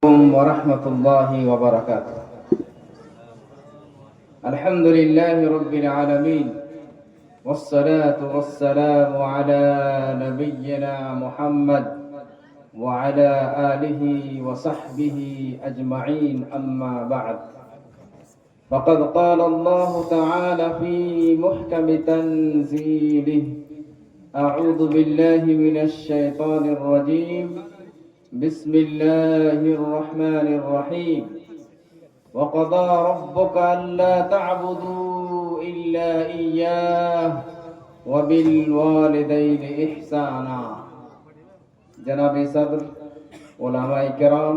ورحمة الله وبركاته. الحمد لله رب العالمين، والصلاة والسلام على نبينا محمد وعلى آله وصحبه أجمعين، أما بعد. فقد قال الله تعالى في محكم تنزيله: أعوذ بالله من الشيطان الرجيم، بسم الله الرحمن الرحيم. وقضى ربك ألا تعبدوا إلا إياه وبالوالدين إحسانا। জনাব সদর, ওলামায়ে কেরাম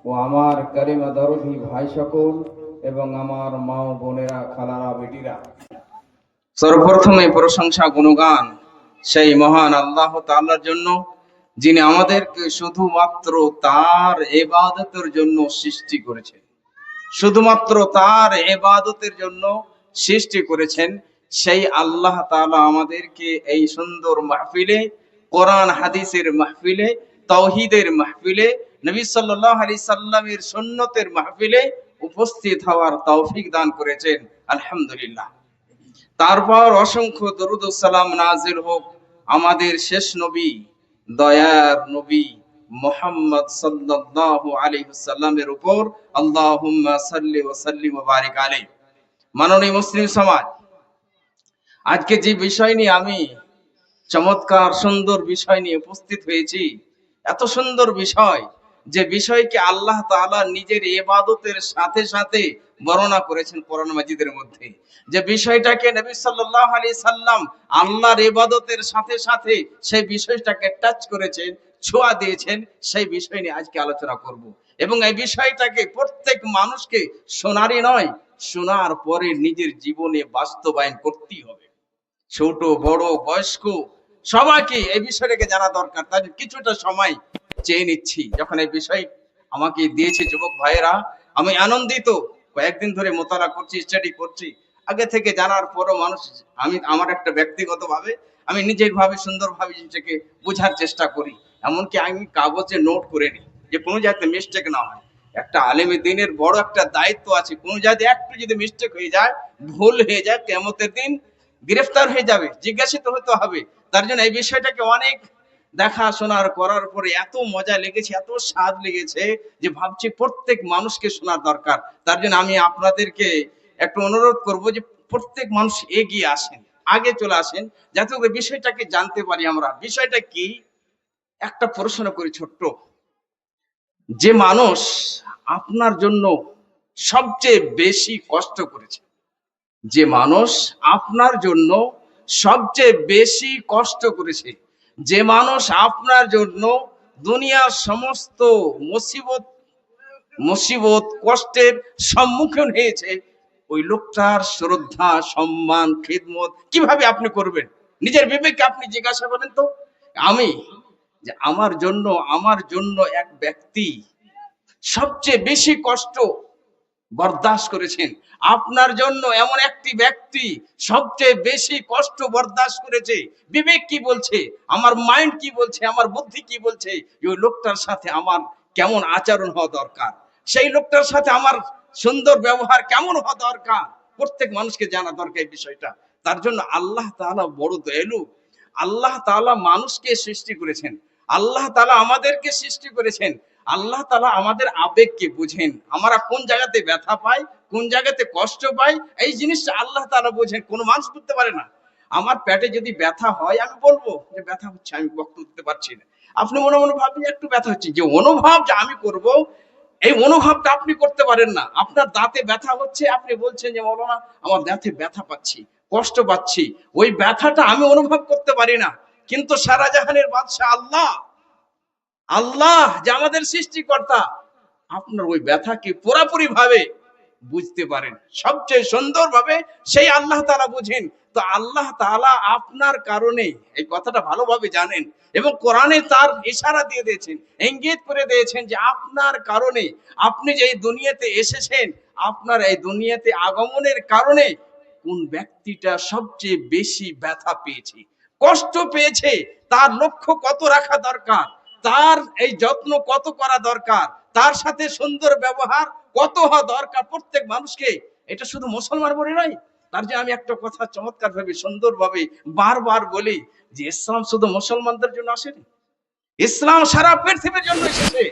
ও আমার কালিমা দরদি ভাই সকল এবং আমার মা ও বোনেরা, খালারা, বেটিরা, সর্বপ্রথমে প্রশংসা গুণগান সেই মহান আল্লাহ তাআলার জন্য, যিনি আমাদেরকে শুধুমাত্র তার ইবাদতের জন্য সৃষ্টি করেছেন, শুধুমাত্র তার ইবাদতের জন্য সৃষ্টি করেছেন। সেই আল্লাহ তাআলা আমাদেরকে এই সুন্দর মাহফিলে, কোরআন হাদিসের মাহফিলে, তাওহীদের মাহফিলে, নবী সাল্লাল্লাহু আলাইহি সাল্লামের সুন্নতের মাহফিলে উপস্থিত হওয়ার তৌফিক দান করেছেন। আলহামদুলিল্লাহ। তারপর অসংখ্য দরুদ ও সালাম নাজিল হোক আমাদের শেষ নবী, দয়ার নবী মুহাম্মদ সাল্লাল্লাহু আলাইহি ওয়াসাল্লামের উপর। আল্লাহুম্মা সাল্লি ওয়া সাল্লিম ওয়া বারিক আলাইহি। মাননীয় মুসলিম সমাজ, আজকে যে বিষয় নিয়ে আমি চমৎকার সুন্দর বিষয় নিয়ে উপস্থিত হয়েছি, এত সুন্দর বিষয়, যে বিষয়কে আল্লাহ তাআলা নিজের ইবাদতের সাথে সাথে বর্ণনা করেছেন কোরআন মাজিদের মধ্যে, যে বিষয়টাকে নবী সাল্লাল্লাহু আলাইহি সাল্লাম আল্লাহর ইবাদতের সাথে সাথে সেই বিষয়টাকে টাচ করেছেন, ছোঁয়া দিয়েছেন। সেই বিষয় নিয়ে আজকে আলোচনা করব, এবং এই বিষয়টাকে প্রত্যেক মানুষকে শোনারই নয়, শোনার পরে নিজের জীবনে বাস্তবায়ন করতেই হবে। ছোট বড় বয়স্ক সবাইকে এই বিষয়টাকে জানা দরকার। তাই কিছুটা সময় চেয়ে নিচ্ছি। যখন এই বিষয় আমাকে দিয়েছে যুবক ভাইয়েরা, আমি আনন্দিত। কয়েকদিন ধরে মোতালা করছি, স্টাডি করছি, আগে থেকে জানার পরও মানুষ, আমি আমার একটা ব্যক্তিগত ভাবে আমি নিজের ভাবে সুন্দরভাবে জিনিসটাকে বোঝার চেষ্টা করি। এমনকি আমি কাগজে নোট করে নিই, যে কোনো যাতে মিস্টেক না হয়। একটা আলেমে দ্বীনের বড় একটা দায়িত্ব আছে, কোনো যাতে একটু যদি মিস্টেক হয়ে যায়, ভুল হয়ে যায়, কিয়ামতের দিন গ্রেফতার হয়ে যাবে, জিজ্ঞাসিত হতে হবে। তার জন্য এই বিষয়টাকে অনেক দেখাশোনার করার পরে এত মজা লেগেছে, এত স্বাদ লেগেছে, যে ভাবছি প্রত্যেক মানুষকে শোনার দরকার। তার জন্য আমি আপনাদেরকে একটু অনুরোধ করব যে প্রত্যেক মানুষ এগিয়ে আসেন, আগে চলে আসেন, যাতে করে বিষয়টাকে জানতে পারি আমরা। বিষয়টা কি? একটা প্রশ্ন করি ছোট্ট, যে মানুষ আপনার জন্য সবচেয়ে বেশি কষ্ট করেছে, যে মানুষ আপনার জন্য সবচেয়ে বেশি কষ্ট করেছে, যে মানুষ আপনার জন্য দুনিয়ার সমস্ত মুসিবত কষ্টের সম্মুখীন হয়েছে, ওই লোকটার শ্রদ্ধা, সম্মান, খিদমত কিভাবে আপনি করবেন? নিজের বিবেককে আপনি জিজ্ঞাসা করেন তো। আমি যে আমার জন্য এক ব্যক্তি সবচেয়ে বেশি কষ্ট বরদাস্ত করেছেন, আপনার জন্য এমন একটি ব্যক্তি সবচেয়ে বেশি কষ্ট বরদাস্ত করেছে। বিবেক কি বলছে, আমার মাইন্ড কি বলছে, আমার বুদ্ধি কি বলছে, ওই লোকটার সাথে আমার কেমন আচরণ হওয়া দরকার, সেই লোকটার সাথে আমার সুন্দর ব্যবহার কেমন হওয়া দরকার, প্রত্যেক মানুষকে জানা দরকার এই বিষয়টা। তার জন্য আল্লাহ তাআলা বড় দয়ালু। আল্লাহ তাআলা মানুষকে সৃষ্টি করেছেন, আল্লাহ তাআলা আমাদেরকে সৃষ্টি করেছেন, আল্লাহ তাআলা আমাদের আবেগকে বুঝেন। আমরা কোন জায়গাতে ব্যথা পাই, কোন জায়গাতে কষ্ট পাই, এই জিনিসটা আল্লাহ তাআলা বুঝেন, কোনো মানুষ বুঝতে পারে না। আমার পেটে যদি ব্যথা হয়, আমি বলবো যে ব্যথা হচ্ছে, আমি বক্তব্য দিতে পারছি না। আপনি মনে মনে ভাববেন একটু ব্যথা হচ্ছে, যে অনুভব যে আমি করব, এই অনুভবটা আপনি করতে পারেন না। আপনার দাঁতে ব্যথা হচ্ছে, আপনি বলছেন যে মাওলানা আমার দাঁতে ব্যথা পাচ্ছি, কষ্ট পাচ্ছি, ওই ব্যথাটা আমি অনুভব করতে পারি না। কিন্তু সারা জাহানের বাদশা আল্লাহ, আল্লাহ যে আমাদের সৃষ্টিকর্তা, আপনার ওই ব্যথাকে পুরোপুরি ভাবে বুঝতে পারেন, সবচেয়ে সুন্দর ভাবে সেই আল্লাহ তাআলা বুঝেন। তো আল্লাহ তাআলা আপনার কারণে এই কথাটা ভালোভাবে জানেন, এবং কোরআনে তার ইশারা দিয়ে দিয়েছেন, ইঙ্গিত করে দিয়েছেন, যে আপনার কারণে আপনি যে এই দুনিয়াতে এসেছেন, আপনার এই দুনিয়াতে আগমনের কারণে কোন ব্যক্তিটা সবচেয়ে বেশি ব্যথা পেয়েছে, কষ্ট পেয়েছে, তার লক্ষ্য কত রাখা দরকার, তার এই যত্ন কত করা দরকার, তার সাথে সুন্দর ব্যবহার কত হওয়া দরকার প্রত্যেক মানুষকে। এটা শুধু মুসলমান বলে নয়, তার যে আমি একটা কথা চমৎকার ভাবে সুন্দর ভাবে বারবার বলি যে ইসলাম শুধু মুসলমানদের জন্য আসেনি, ইসলাম সারা পৃথিবীর জন্য এসেছে।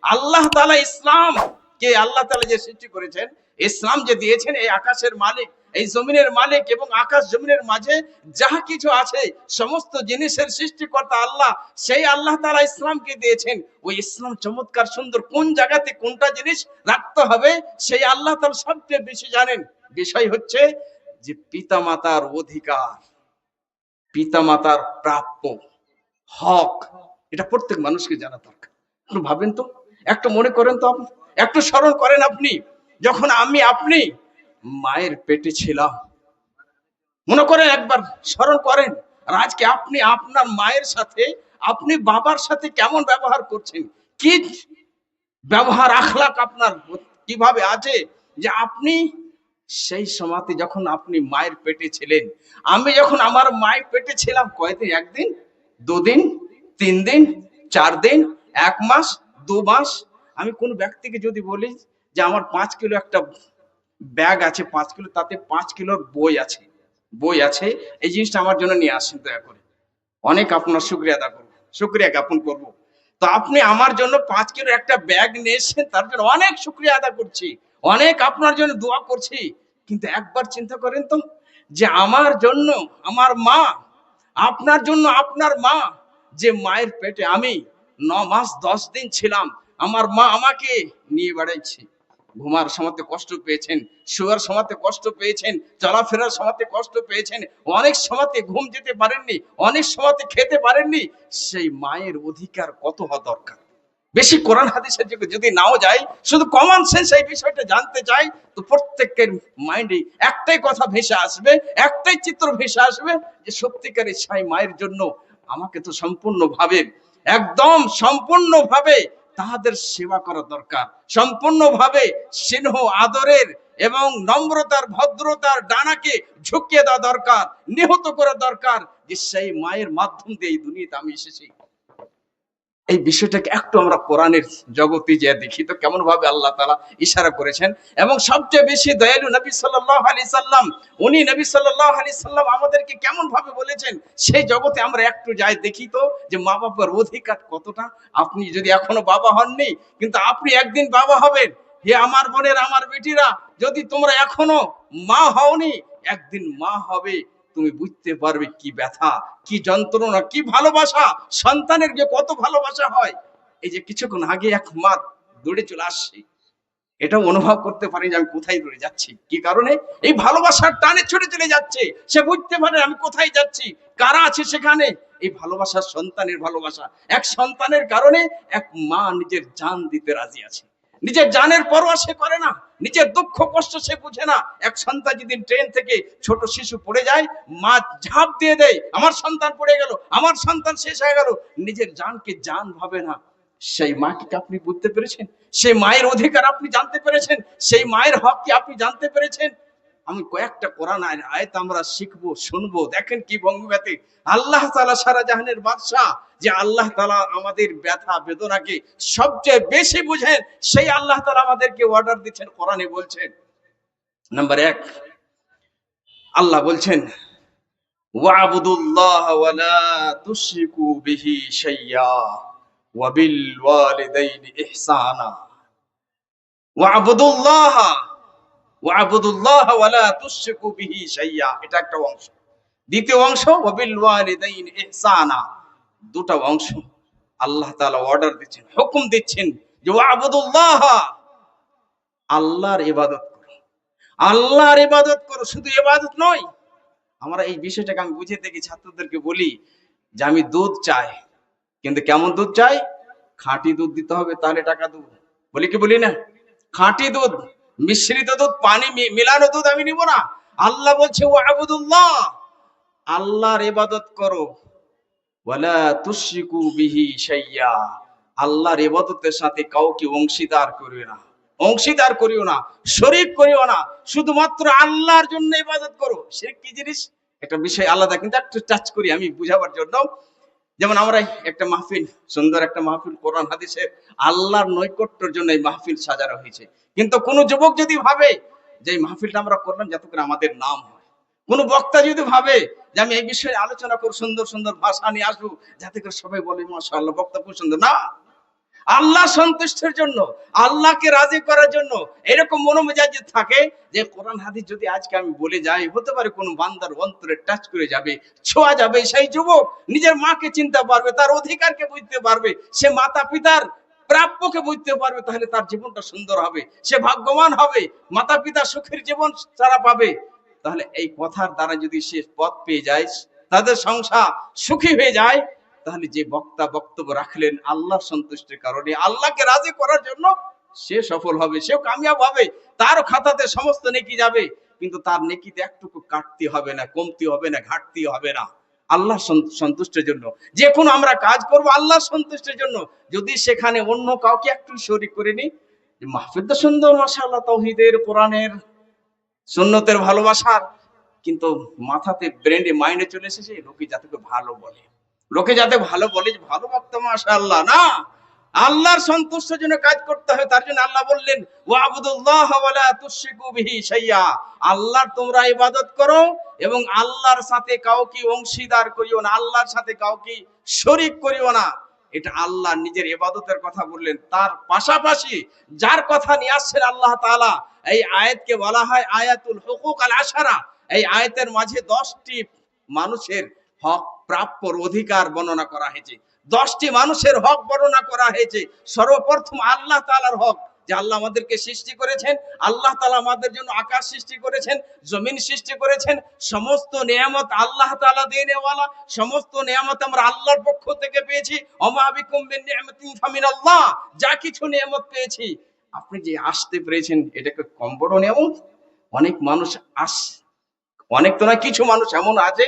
আল্লাহ তাআলা ইসলাম কে আল্লাহ তাআলা যে সৃষ্টি করেছেন, ইসলাম যে দিয়েছেন, এই আকাশের মালিক, এই জমিনের মালিক এবং আকাশ জমিনের মাঝে যাহা কিছু আছে সমস্ত জিনিসের সৃষ্টিকর্তা আল্লাহ, সেই আল্লাহ তাআলা ইসলামকে দিয়েছেন। ওই ইসলাম চমৎকার সুন্দর, কোন জায়গাতে কোনটা জিনিস রাখতে হবে সেই আল্লাহ তাআলা সবচেয়ে বেশি জানেন। বিষয় হচ্ছে যে পিতামাতার অধিকার, পিতামাতার প্রাপ্য হক, এটা প্রত্যেক মানুষকে জানা দরকার। একটু ভাবেন তো, একটু মনে করেন তো, একটু স্মরণ করেন আপনি, যখন আপনি মায়ের পেটে ছিলাম, মনে করেন, একবার স্মরণ করেন। আর আজকে আপনি আপনার মায়ের সাথে, আপনি বাবার সাথে কেমন ব্যবহার করছেন, কি ব্যবহার আখলাক আপনার কিভাবে আছে, যে আপনি সেই সময়তে যখন আপনি মায়ের পেটে ছিলেন, আমি যখন আমার মায়ের পেটে ছিলাম, কয়দিন, একদিন, দুদিন, 3 দিন, 4 দিন, 1 মাস, 2 মাস, আমি কোন ব্যক্তিকে যদি বলি যে আমার 5 কিলো একটা ব্যাগ আছে, 5 কিলো, তাতে 5 কিলোর বই আছে, এই জিনিসটা আমার জন্য নিয়ে আসেন দয়া করে, অনেক আপনার শুকরিয়া আদা করবো, শুকরিয়া জ্ঞাপন করবো। তো আপনি আমার জন্য 5 কিলো একটা ব্যাগ নিয়ে এসেছেন, তার জন্য অনেক শুকরিয়া আদা করছি, অনেক আপনার জন্য দোয়া করছি। কিন্তু একবার চিন্তা করেন তো, যে আমার জন্য আমার মা, আপনার জন্য আপনার মা, যে মায়ের পেটে আমি 9 মাস 10 দিন ছিলাম, আমার মা আমাকে নিয়ে বেড়াইছে, ঘুমার সময়তে কষ্ট পেয়েছেন, শুয়ার সময়তে কষ্ট পেয়েছেন, চলাফেরার সময়তে কষ্ট পেয়েছেন, অনেক সময়তে ঘুম যেতে পারেননি, অনেক সময়তে খেতে পারেননি। সেই মায়ের অধিকার কত হওয়া দরকার। বেশি কোরআন হাদিসের দিকে যদি নাও যাই, শুধু কমন সেন্স এই বিষয়টা জানতে চাই, তো প্রত্যেকের মাইন্ডে একটাই কথা ভেসে আসবে, একটাই চিত্র ভেসে আসবে, যে সত্যিকারের সেই মায়ের জন্য আমাকে তো সম্পূর্ণভাবে, একদম সম্পূর্ণভাবে তাহাদের সেবা করা দরকার, সম্পূর্ণভাবে স্নেহ আদরের এবং নম্রতার ভদ্রতার ডানাকে ঝুঁকিয়ে দেওয়া দরকার, নিহত করা দরকার, যে সেই মায়ের মাধ্যম দিয়ে এই দুনিয়াতে আমি এসেছি। এই বিষয়টাকে একটু আমরা কোরআনের জগতে যে দেখি তো কেমন ভাবে আল্লাহ তাআলা ইশারা করেছেন। এবং সবচেয়ে বেশি দয়ালু নবী সাল্লাল্লাহু আলাইহি সাল্লাম, উনি নবী সাল্লাল্লাহু আলাইহি সাল্লাম আমাদেরকে কেমন ভাবে বলেছেন, সেই জগতে আমরা একটু যাই দেখি তো, যে মা বাবার অধিকার কতটা। আপনি যদি এখনো বাবা হননি, কিন্তু আপনি একদিন বাবা হবেন। হে আমার বোনের, আমার বেটিরা, যদি তোমরা এখনো মা হওনি, একদিন মা হবে, তুমি বুঝতে পারবে কি ব্যথা, কি যন্ত্রণা, কি ভালোবাসা, সন্তানের যে কত ভালোবাসা হয়। এই যে কিছুক্ষণ আগে এক মা দৌড়ে চলে আসছে, এটাও অনুভব করতে পারি যে আমি কোথায় দৌড়ে যাচ্ছি, কি কারণে, এই ভালোবাসার টানে ছুটে চলে যাচ্ছে। সে বুঝতে পারে আমি কোথায় যাচ্ছি, কারা আছে সেখানে। এই ভালোবাসা সন্তানের ভালোবাসা, এক সন্তানের কারণে এক মা নিজের জান দিতে রাজি আছে, নিজের জানের পরোয়া সে করে না, নিজের দুঃখ কষ্ট সে বুঝে না। এক সন্তান যদি ট্রেন থেকে ছোট শিশু পড়ে যায়, মা ঝাঁপ দিয়ে দেয়, আমার সন্তান পড়ে গেল, আমার সন্তান শেষ হয়ে গেল, নিজের জানকে জান ভাবে না। সেই মাকে আপনি বুঝতে পেরেছেন? সেই মায়ের অধিকার আপনি জানতে পেরেছেন? সেই মায়ের হক কি আপনি জানতে পেরেছেন? আমি কয়েকটা কোরআন আয়াত আমরা শিখবো, শুনবো, দেখেন কি ভঙ্গিমাতে আল্লাহ তাআলা সারা জাহানের বাদশা, যে আল্লাহ তাআলা আমাদের ব্যথা বেদনাকে সবচেয়ে বেশি বুঝেন, সেই আল্লাহ তাআলা আমাদেরকে অর্ডার দিচ্ছেন, কোরআনে বলছেন। নাম্বার 1, আল্লাহ বলছেন, ওয়াবুদুল্লাহ ওয়া লা তুশরিকু বিহি শাইয়্যা ওয়া বিল ওয়ালিদাইনি ইহসানা। ওয়াবুদুল্লাহ ওয়া লা তুশরিকু বিহি শাইয়্যা, এটা একটা অংশ। দ্বিতীয় অংশ, ওয়া বিল ওয়ালিদাইনি ইহসানা। দুটো অংশ আল্লাহ তাআলা অর্ডার দিচ্ছেন, হুকুম দিচ্ছেন, যে ওয়াবুদুল্লাহ, আল্লাহর ইবাদত করো, আল্লাহর ইবাদত করো। শুধু ইবাদত নয়, আমরা এই বিষয়টাকে আমি বুঝে দেখি, ছাত্রদেরকে বলি যে আমি দুধ চাই, কিন্তু কেমন দুধ চাই? খাঁটি দুধ দিতে হবে, তাহলে টাকা দেবো। বলি কি বলি না? খাঁটি দুধ, মিশ্রিত দুধ, পানি মিলানো দুধ আমি নিব না। আল্লাহ বলছে ওয়াবুদুল্লাহ, আল্লাহর ইবাদত করো, ওয়ালা তুশরিকু বিহি শাইয়্যা, আল্লাহর ইবাদতের সাথে কাউকে অংশীদার করিও না, অংশীদার করিও না, শরীক করিও না, শুধুমাত্র আল্লাহর জন্য ইবাদত করো। শিরক কি জিনিস একটা বিষয় আলাদা, কিন্তু একটু টাচ করি আমি বুঝাবার জন্য, যেমন আমরা একটা মাহফিল, সুন্দর একটা মাহফিল, কোরআন হাদিসের আল্লাহর নৈকট্যের জন্য এই মাহফিল সাজানো হয়েছে। কিন্তু কোন যুবক যদি ভাবে যে এই মাহফিলটা আমরা করলাম যাতে করে আমাদের নাম হয়, কোন বক্তা যদি ভাবে যে আমি এই বিষয়ে আলোচনা করব, সুন্দর সুন্দর ভাষা নিয়ে আসবো যাতে করে সবাই বলে মাশাআল্লাহ বক্তা খুব সুন্দর, না, আল্লাহ সন্তুষ্টের জন্য, আল্লাহকে রাজি করার জন্য এরকম মনোমেজাজ থাকে যে কোরআন হাদিস যদি আজকে আমি বলে যাই, হতে পারে কোন বান্দার অন্তরে টাচ করে যাবে, ছোঁয়া যাবে। সেই যুবক নিজের মাকে চিনতে পারবে, তার অধিকারকে বুঝতে পারবে, সে মাতা পিতার প্রাপ্যকে বুঝতে পারবে, তাহলে তার জীবনটা সুন্দর হবে, সে ভাগ্যবান হবে, মাতা পিতা সুখের জীবন তারা পাবে। তাহলে এই কথার দ্বারা যদি সে পথ পেয়ে যায়, তাদের সংসার সুখী হয়ে যায়, তাহলে যে বক্তা বক্তব্য রাখলেন আল্লাহ সন্তুষ্টির কারণে, আল্লাহকে রাজি করার জন্য, সে সফল হবে, সেও কামিয়াব হবে, তার খাতাতে সমস্ত নেকি যাবে, কিন্তু তার নেকিতে একটুকু কাটতে হবে না, কমতি হবে না, ঘাটতি হবে না। আল্লাহ সন্তুষ্টের জন্য যে কোনো আমরা কাজ করব আল্লাহ সন্তুষ্টের জন্য। যদি সেখানে অন্য কাউকে একটু শরীক করে নি, মাহফিল তো সুন্দর মাশাআল্লাহ, তাওহীদের, কোরআনের, সুন্নতের ভালোবাসার, কিন্তু মাথাতে ব্রেনে মাইন্ডে চলে এসেছে লোকে যাতে ভালো বলে, লোকে যাতে ভালো বলে যে ভালো বক্তা মাশাআল্লাহ, না, আল্লাহর সন্তুষ্টির জন্য কাজ করতে হবে। তার জন্য আল্লাহ বললেন ওয়াবুদুল্লাহ ওয়া লা তুশরিকু বিহি শাইয়া, আল্লাহর তোমরা ইবাদত করো এবং আল্লাহর সাথে কাউকে অংশীদার করিও না, আল্লাহর সাথে কাউকে শরীক করিও না। এটা আল্লাহ নিজের ইবাদতের কথা বললেন। তার পাশাপাশি যার কথা নিয়ে আসছেন আল্লাহ তাআলা, এই আয়াতকে বলা হয় আয়াতুল হুকুক আল আশারা। এই আয়াতের মাঝে 10টি মানুষের হক প্রাপ্যর অধিকার বর্ণনা করা হয়েছে, 10টি মানুষের হক বর্ণনা করা হয়েছে। সর্বপ্রথম আল্লাহ তাআলার হক, যে আল্লাহ আমাদেরকে সৃষ্টি করেছেন, আল্লাহ তাআলা আমাদের জন্য আকাশ সৃষ্টি করেছেন, জমিন সৃষ্টি করেছেন, সমস্ত নিয়ামত আল্লাহ তাআলা দেনেওয়ালা, সমস্ত নিয়ামত আমরা আল্লাহর পক্ষ থেকে পেয়েছি। ওমা বিকুম মিন নি'মাতিন ফামিনাল্লাহ, যা কিছু নিয়ামত পেয়েছি, আপনি যে আসতে পেরেছেন এটাকে কম বড় নিয়ামত? অনেক মানুষ অনেক তো না, কিছু মানুষ এমন আছে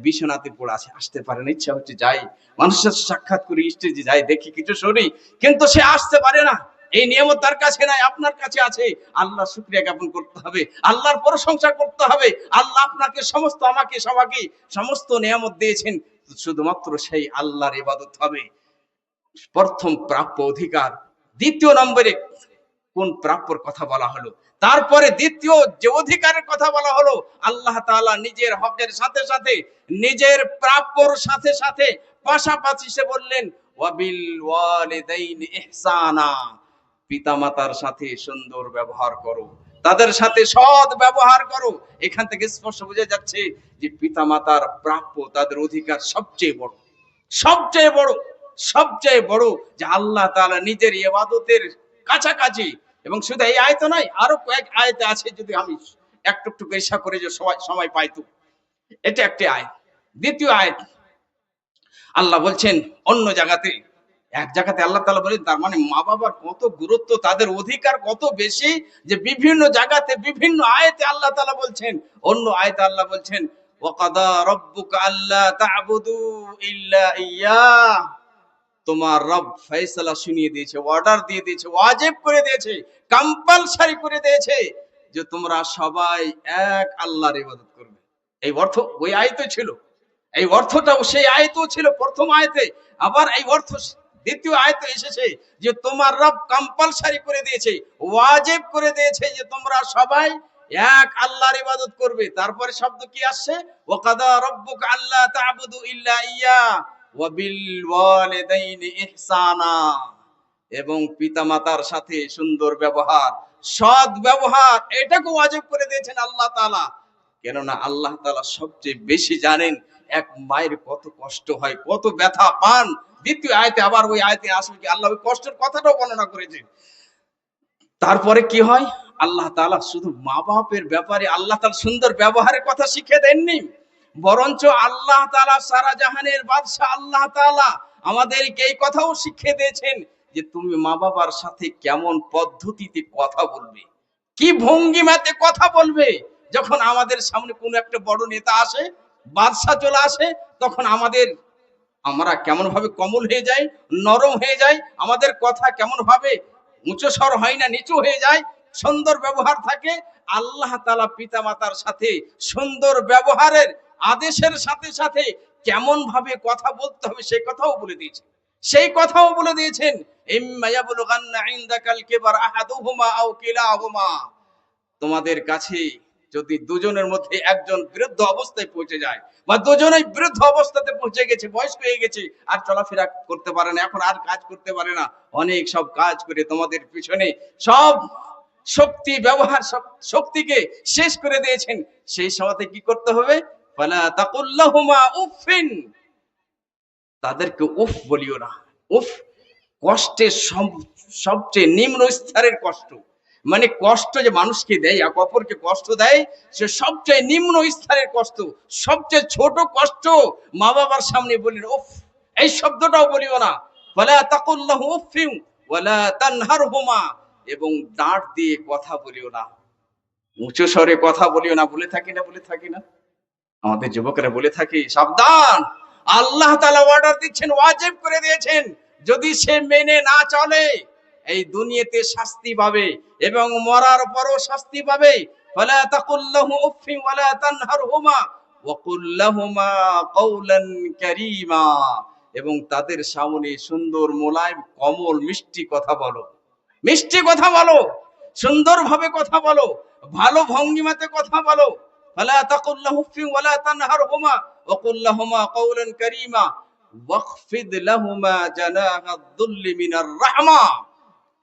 বিছানাতে পড়ে আছে, আসতে পারে না, ইচ্ছা হচ্ছে যাই, মানুষের সাক্ষাৎ করি, স্টেজে যাই, দেখি কিছু শুনি, কিন্তু সে আসতে পারে না। এই নিয়ামত তার কাছে নাই, আপনার কাছে আছে। আল্লাহ শুকরিয়া জ্ঞাপন করতে হবে, আল্লাহর প্রশংসা করতে হবে। আল্লাহ আপনাকে সমস্ত, আমাকে সবাইকে সমস্ত নিয়ামত দিয়েছেন, শুধুমাত্র সেই আল্লাহর ইবাদত হবে প্রথম প্রাপ্য অধিকার। দ্বিতীয় নম্বরে কোন প্রাপ্যর কথা বলা হলো, তারপরে দ্বিতীয় যে অধিকারের কথা বলা হলো, আল্লাহ তাআলা নিজের হকের সাথে সাথে, নিজের প্রাপ্যর সাথে সাথে পাশাপাশি সে বললেন ওয়াবিল ওয়ালিদাইনি ইহসানা, পিতামাতার সাথে সুন্দর ব্যবহার করো, তাদের সাথে সৎ ব্যবহার করো। এখান থেকে স্পষ্ট বোঝা যাচ্ছে যে পিতামাতার প্রাপ্য, তাদের অধিকার সবচেয়ে বড়, সবচেয়ে বড়, সবচেয়ে বড়, যে আল্লাহ তাআলা নিজের ইবাদতের কাছাকাছি। এবং শুধু এই আয়াত নয়, আরো কয়েক আয়াতে আছে, যদি আমি একটু একটু পেশা করে যে সময় পাইতো। এটা একটি আয়াত। দ্বিতীয় আয়াত আল্লাহ বলছেন অন্য জায়গাতে, এক জায়গাতে আল্লাহ তাআলা বলেন, তার মানে মা বাবার কত গুরুত্ব, তাদের অধিকার কত বেশি, যে বিভিন্ন জায়গাতে বিভিন্ন আয়াতে আল্লাহ তাআলা বলছেন। অন্য আয়াতে আল্লাহ বলছেন ওয়াকাদা রাব্বুকা আল্লা তা'বুদু ইল্লা ইয়্যাহ, তোমার রব ফয়সালা শুনিয়ে দিয়েছে, অর্ডার দিয়ে দিয়েছে, ওয়াজিব করে দিয়েছে, কম্পালসারি করে দিয়েছে যে তোমরা সবাই এক আল্লাহর ইবাদত করবে। এই অর্থ ওই আয়াতে ছিল, এই অর্থটাও সেই আয়াতেও ছিল প্রথম আয়াতে, আবার এই অর্থ দ্বিতীয় আয়াতে এসেছে যে তোমার রব কম্পালসারি করে দিয়েছে, ওয়াজিব করে দিয়েছে যে তোমরা সবাই এক আল্লাহর ইবাদত করবে। তারপরে শব্দ কি আসছে, ওয়াকাদা রাব্বুকা আল্লা তা'বুদু ইল্লা ইয়্যাহ ওয়াবিল ওয়ালিদাইনি ইহসানা, এবং পিতামাতার সাথে সুন্দর ব্যবহার, সৎ ব্যবহার, এটাকে ওয়াজিব করে দিয়েছেন আল্লাহ তাআলা। কেননা আল্লাহ তাআলা সবচেয়ে বেশি জানেন এক মায়ের কত কষ্ট হয়, কত ব্যথা পান। দ্বিতীয় আয়াতে আবার ওই আয়াতে আসলে কি আল্লাহ ওই কষ্টের কথাটাও বর্ণনা করেছেন। তারপরে কি হয়, আল্লাহ তাআলা শুধু মা বাপের ব্যাপারে আল্লাহ তাআলা সুন্দর ব্যবহারের কথা শিখিয়ে দেননি, বরঞ্চ আল্লাহ তাআলা সারা জাহানের বাদশা আল্লাহ তাআলা আমাদেরকে এই কথাও শিখিয়ে দিয়েছেন যে তুমি মা বাবার সাথে কেমন পদ্ধতিতে কথা বলবে, কি ভঙ্গিমাতে কথা বলবে। যখন আমাদের সামনে কোন একটা বড় নেতা আসে, বাদশা চলে আসে, তখন আমরা কেমন ভাবে কোমল হয়ে যাই, নরম হয়ে যাই, আমাদের কথা কেমন ভাবে উঁচু স্বর হয় না, নিচু হয়ে যায়, সুন্দর ব্যবহার থাকে। আল্লাহ তাআলা পিতামাতার সাথে সুন্দর ব্যবহারের আদেশের সাথে সাথে কেমন ভাবে কথা বলতে হবে সেই কথাও বলে দিয়েছেন। সেই কথাও বলে দিয়েছেন, ইম্মা ইয়াবলুগান্না ইনদাকাল কিবার আহাদুহুমা আও কিলাহুমা, তোমাদের কাছে যদি দুজনের মধ্যে একজন বৃদ্ধ অবস্থায় পৌঁছে যায়, বা দুজনেই বৃদ্ধ অবস্থাতে পৌঁছে গেছে, বয়স্ক হয়ে গেছে, আর চলাফেরা করতে পারে না, এখন আর কাজ করতে পারে না, অনেক সব কাজ করে তোমাদের পিছনে সব শক্তি ব্যবহার, সব শক্তিকে শেষ করে দিয়েছেন, সেই সময়তে কি করতে হবে? ফালা তাকুল্লাহুমা উফিন, তাদেরকে উফ বলিও না। উফ কষ্টের সবচেয়ে নিম্ন স্তরের কষ্ট, মানে কষ্ট যে মানুষকে দেয়, এক অপরকে কষ্ট দেয়, সে সবচেয়ে নিম্ন স্তরের কষ্ট, সবচেয়ে ছোট কষ্ট মা বাবার সামনে বলি উফ, এই শব্দটাও বলিও না। ওয়ালা তাকুল্লাহু উফিন ওয়ালা তানহারহুমা, এবং ডাঁট দিয়ে কথা বলিও না, উঁচু স্বরে কথা বলিও না। বলে থাকি না? বলে থাকি না? আমাদের যুবকেরা বলে থাকি, সাবধান, আল্লাহ তাআলা অর্ডার দিচ্ছেন, ওয়াজিব করে দিয়েছেন, যদি সে মেনে না চলে এই দুনিয়াতে শাস্তি পাবে এবং মরার পরও শাস্তি পাবে। ফালা তাকুল্লাহু উফিন ওয়ালা তানহারহুমা ওয়া কুল লাহুমা কাওলান কারীমা, এবং তাদের সামনে সুন্দর মোলায়েম কোমল মিষ্টি কথা বলো, মিষ্টি কথা বলো, সুন্দরভাবে কথা বলো, ভালো ভঙ্গিমাতে কথা বলো। ফালা তাকুল লাহু উফিন ওয়ালা তানহারহুমা ওয়া কুল লাহুমা কাওলান কারীমা ওয়াখফিদ লাহুমা জানাহাদ দুল্লি মিনার রাহমা।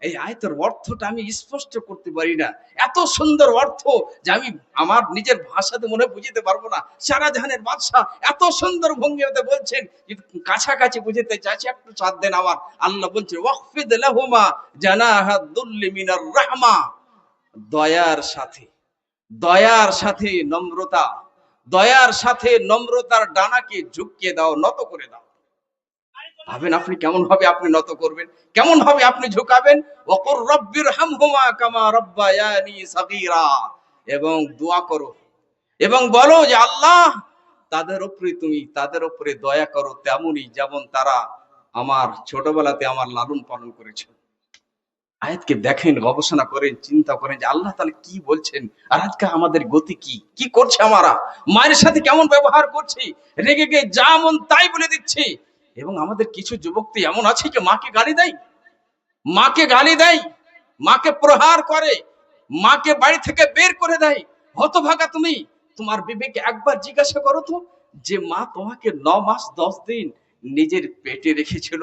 এই আয়াতের অর্থটা আমি স্পষ্ট করতে পারি না, এত সুন্দর অর্থ যে আমি আমার নিজের ভাষাতে মনে বুঝতে পারবো না। সারা জাহানের বাদশা এত সুন্দর ভঙ্গিতে বলছেন, কাছাকাছি বুঝতে চাইছি, একটু সাথ দেন আমার। আল্লাহ বলছেন ওয়াখফিদ লাহুমা জানাহাদ দুল্লি মিনার রাহমা, দয়ার সাথে, দয়ার সাথে নম্রতা, দয়ার সাথে নম্রতার ডানাকে ঝুঁকিয়ে দাও, নত করে দাও। ভাবেন আপনি কেমন ভাবে আপনি নত করবেন, কেমন ভাবে আপনি ঝুঁকাবেন। ওয়াকুর রব্বিরহামহুমা কামা রাব্বায়ানি সাগীরা, এবং দোয়া করো এবং বলো যে আল্লাহ তাদের উপরে তুমি তাদের উপরে দয়া করো তেমনই যেমন তারা আমার ছোটবেলাতে আমার লালন পালন করেছে। আয়াতকে দেখেন, গবেষণা করেন, চিন্তা করেন যে আল্লাহ তাআলা কি বলছেন, আর আজকে আমাদের গতি কি, কি করছে, আমরা মায়ের সাথে কেমন ব্যবহার করছি, রেগে গিয়ে যা মন তাই বলে দিচ্ছি। এবং আমাদের কিছু যুবক তো এমন আছে যে মাকে গালি দেয়, মাকে গালি দেয়, মাকে প্রহার করে, মাকে বাড়ি থেকে বের করে দেয়। হতভাগা তুমি, তোমার বিবেকে একবার জিজ্ঞাসা করো তো, যে মা তোমাকে 9 মাস 10 দিন নিজের পেটে রেখেছিল,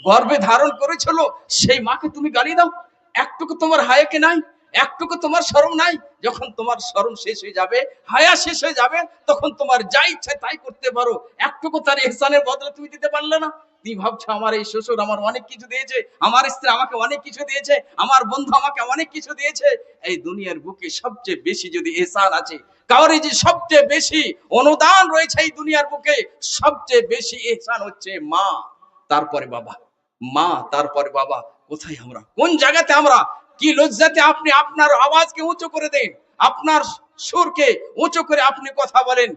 গর্ভে ধারণ করেছিল, সেই মাকে তুমি গালি দাও। একটুকু তোমার হায়াকে নাই, একটুকু তোমার শরম নাই। যখন তোমার শরম শেষ হয়ে যাবে, হায়া শেষ হয়ে যাবে, তখন তোমার যা ইচ্ছা তাই করতে পারো, একটুকু তার ইহসানের বদলা তুমি দিতে পারলে না। তুমি ভাবছো আমার এই শ্বশুর আমার অনেক কিছু দিয়েছে, আমার স্ত্রী আমাকে অনেক কিছু দিয়েছে, আমার বন্ধু আমাকে অনেক কিছু দিয়েছে। এই দুনিয়ার বুকে সবচেয়ে বেশি যদি ইহসান আছে, কারণ যে সবচেয়ে বেশি অনুদান রয়েছে এই দুনিয়ার বুকে, সবচেয়ে বেশি ইহসান হচ্ছে মা, তারপরে বাবা। মা তারপরে বাবা। কোথায় আমরা, কোন জায়গাতে আমরা, কি লজ্জাতে আপনি আপনার আওয়াজকে উঁচু করে দেন, আপনার সুরকে উঁচু করে আপনি কথা বলেন।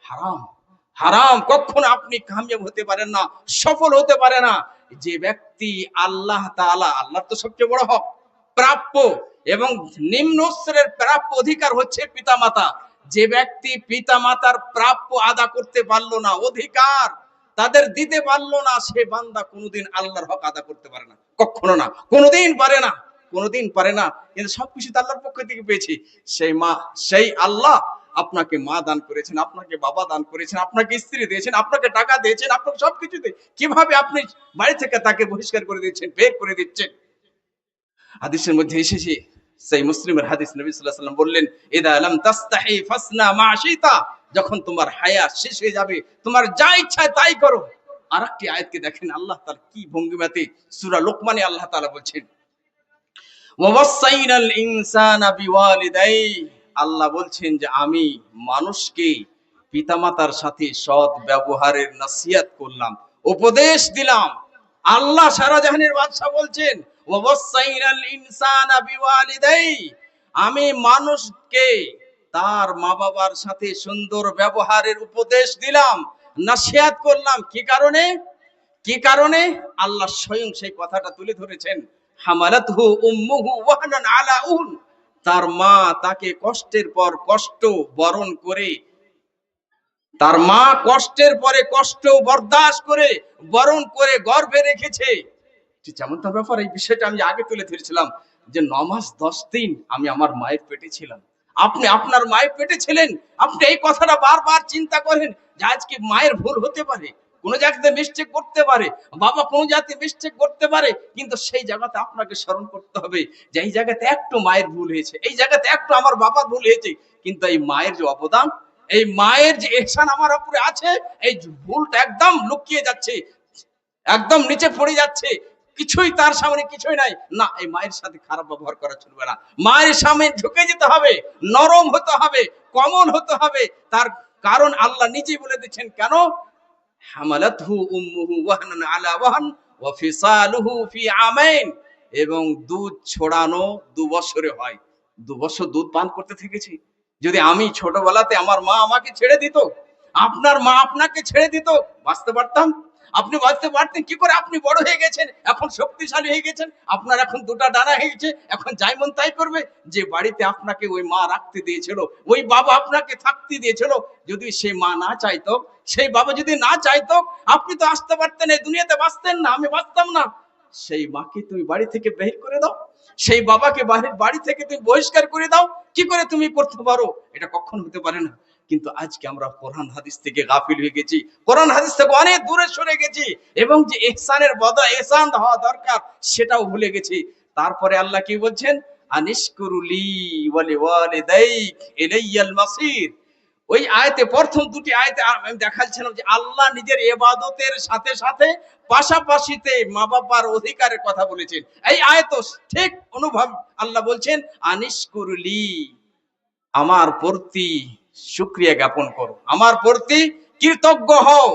হারাম, হারাম। কখনো আপনি কামিয়াব হতে পারেন না, সফল হতে পারে না। যে ব্যক্তি আল্লাহ তাআলা, আল্লাহর তো সবচেয়ে বড় হক, প্রাপ্য এবং নিম্ন স্তরের প্রাপ্য অধিকার হচ্ছে পিতামাতা। যে ব্যক্তি পিতামাতার প্রাপ্য আদা করতে পারলো না, অধিকার তাদের দিতে পারলো না, সে বান্দা কোনোদিন আল্লাহর হক আদা করতে পারে না, কখনো না, কোনোদিন পারে না, কোনোদিন পারে না। কিন্তু সবকিছু তো আল্লাহর পক্ষ থেকে পেয়েছি। সেই মা, সেই আল্লাহ আপনাকে মা দান করেছেন, আপনাকে বাবা দান করেছেন, আপনাকে স্ত্রী দিয়েছেন, আপনাকে টাকা দিয়েছেন, আপনাকে সবকিছু দিয়ে কিভাবে আপনি বাড়ি থেকে তাকে বহিষ্কার করে দিচ্ছেন, বের করে দিচ্ছেন। হাদিসের মধ্যে এসেছে, সেই মুসলিমের হাদিস, নবী সাল্লাল্লাহু আলাইহি ওয়াসাল্লাম বললেন, ইদা লাম তাস্তাহি ফাসনা মা শিতা, যখন তোমার হায়া শেষ হয়ে যাবে, তোমার যা ইচ্ছা তাই করো। আরেকটি আয়াতকে দেখেন আল্লাহ তাআলা কি ভঙ্গিমাতে, সূরা লোকমানে আল্লাহ তাআলা বলছেন, ওয়াসাইনাল ইনসানা বিওয়ালিদাই, আল্লাহ বলছেন যে আমি মানুষকে পিতামাতার সাথে সৎ ব্যবহারের নসিহত করলাম, উপদেশ দিলাম। আল্লাহ সারা জাহানের বাদশা বলছেন ওয়াসাইনাল ইনসানা বিওয়ালিদাই, আমি মানুষকে তার মা বাবার সাথে সুন্দর ব্যবহারের উপদেশ দিলাম, নসিহত করলাম। কি কারণে, কি কারণে? আল্লাহ স্বয়ং সেই কথাটা তুলে ধরেছেন, হামালাতহু উম্মুহু ওয়াহনান আলা উহন, তার মা তাকে কষ্টের পর কষ্ট বরণ করে তার মা কষ্টের পরে কষ্ট বরদাস্ত করে বরণ করে গর্ভে রেখেছে। যেমন তার ব্যাপার এই বিষয়টা আমি আগে তুলে ধরেছিলাম যে 9 মাস 10 দিন আমি আমার মায়ের পেটে ছিলাম। আপনি আপনার মায়ের পেটে ছিলেন, আপনি এই কথাটা বারবার চিন্তা করেন যে আজকে মায়ের ভুল হতে পারে, কোন জায়গাতে মিস্টেক করতে পারে, বাবা কোন জায়গাতে মিস্টেক করতে পারে, কিন্তু সেই জায়গাতে আপনাকে স্মরণ করতে হবে যে এই জায়গাতে একটু মায়ের ভুল হয়েছে, এই জায়গাতে একটু আমার বাবার ভুল হয়েছে, কিন্তু এই মায়ের যে অবদান, এই মায়ের যে ইহসান আমার উপরে আছে, এই ভুলটা একদম লুকিয়ে যাচ্ছে, একদম নিচে পড়ে যাচ্ছে, কিছুই তার সামনে কিছুই নাই না। এই মায়ের সাথে খারাপ ব্যবহার করা চলবে না, মায়ের সামনে ঝুঁকে যেতে হবে, নরম হতে হবে, কমল হতে হবে। তার কারণ আল্লাহ নিজেই বলে দিচ্ছেন, কেন? হামালাতহু উম্মুহু ওয়াহনান আলা ওয়াহন ওয়া ফিসালুহু ফি আমাইন। এবং দুধ ছড়ানো 2 বছরে হয়। 2 বছর দুধ পান করতে থেকেছি। যদি আমি ছোটবেলাতে আমার মা আমাকে ছেড়ে দিত, আপনার মা আপনাকে ছেড়ে দিত, বাঁচতে পারতাম? আপনি বাঁচতে পারতেন কি করে? আপনি বড় হয়ে গেছেন, এখন শক্তিশালী হয়ে গেছেন, আপনার এখন 2টা ডানা হয়ে গেছে, এখন যাই মন তাই করবে। যে বাড়িতে আপনাকে ওই মা রাখতে দিয়েছিল, ওই বাবা আপনাকে থাকতে দিয়েছিল, যদি সেই মা না চাইতো, সেই বাবা যদি না চাইতো, আপনি তো আসতে পারতেন, এই দুনিয়াতে বাঁচতেন না, আমি বাঁচতাম না। সেই মাকে তুমি বাড়ি থেকে বের করে দাও, সেই বাবাকে বাড়ি থেকে তুমি বহিষ্কার করে দাও, কি করে তুমি করতে পারো? এটা কখনো হতে পারে না। কিন্তু আজকে আমরা কোরআন হাদিস থেকে গাফিল হয়ে গেছি, কোরআন হাদিস থেকে অনেক দূরে সরে গেছি, এবং যে ইহসানের বদলা ইহসান হওয়া দরকার সেটাও ভুলে গেছি। তারপরে আল্লাহ কি বলছেন? আনিশকুরুলি ওয়া লিওয়ালিদাইক ইলাইয়াল মাসির। ওই আয়াতে, প্রথম 2টি আয়াতে আমি দেখাচ্ছিলাম যে আল্লাহ নিজের ইবাদতের সাথে সাথে পাশাপাশিতে মা বাবার অধিকারের কথা বলেছেন। এই আয়াত ঠিক অনুভব, আল্লাহ বলছেন আনিশকুরুলি, আমার প্রতি শুকরিয়া জ্ঞাপন করো, আমার প্রতি কৃতজ্ঞ হও,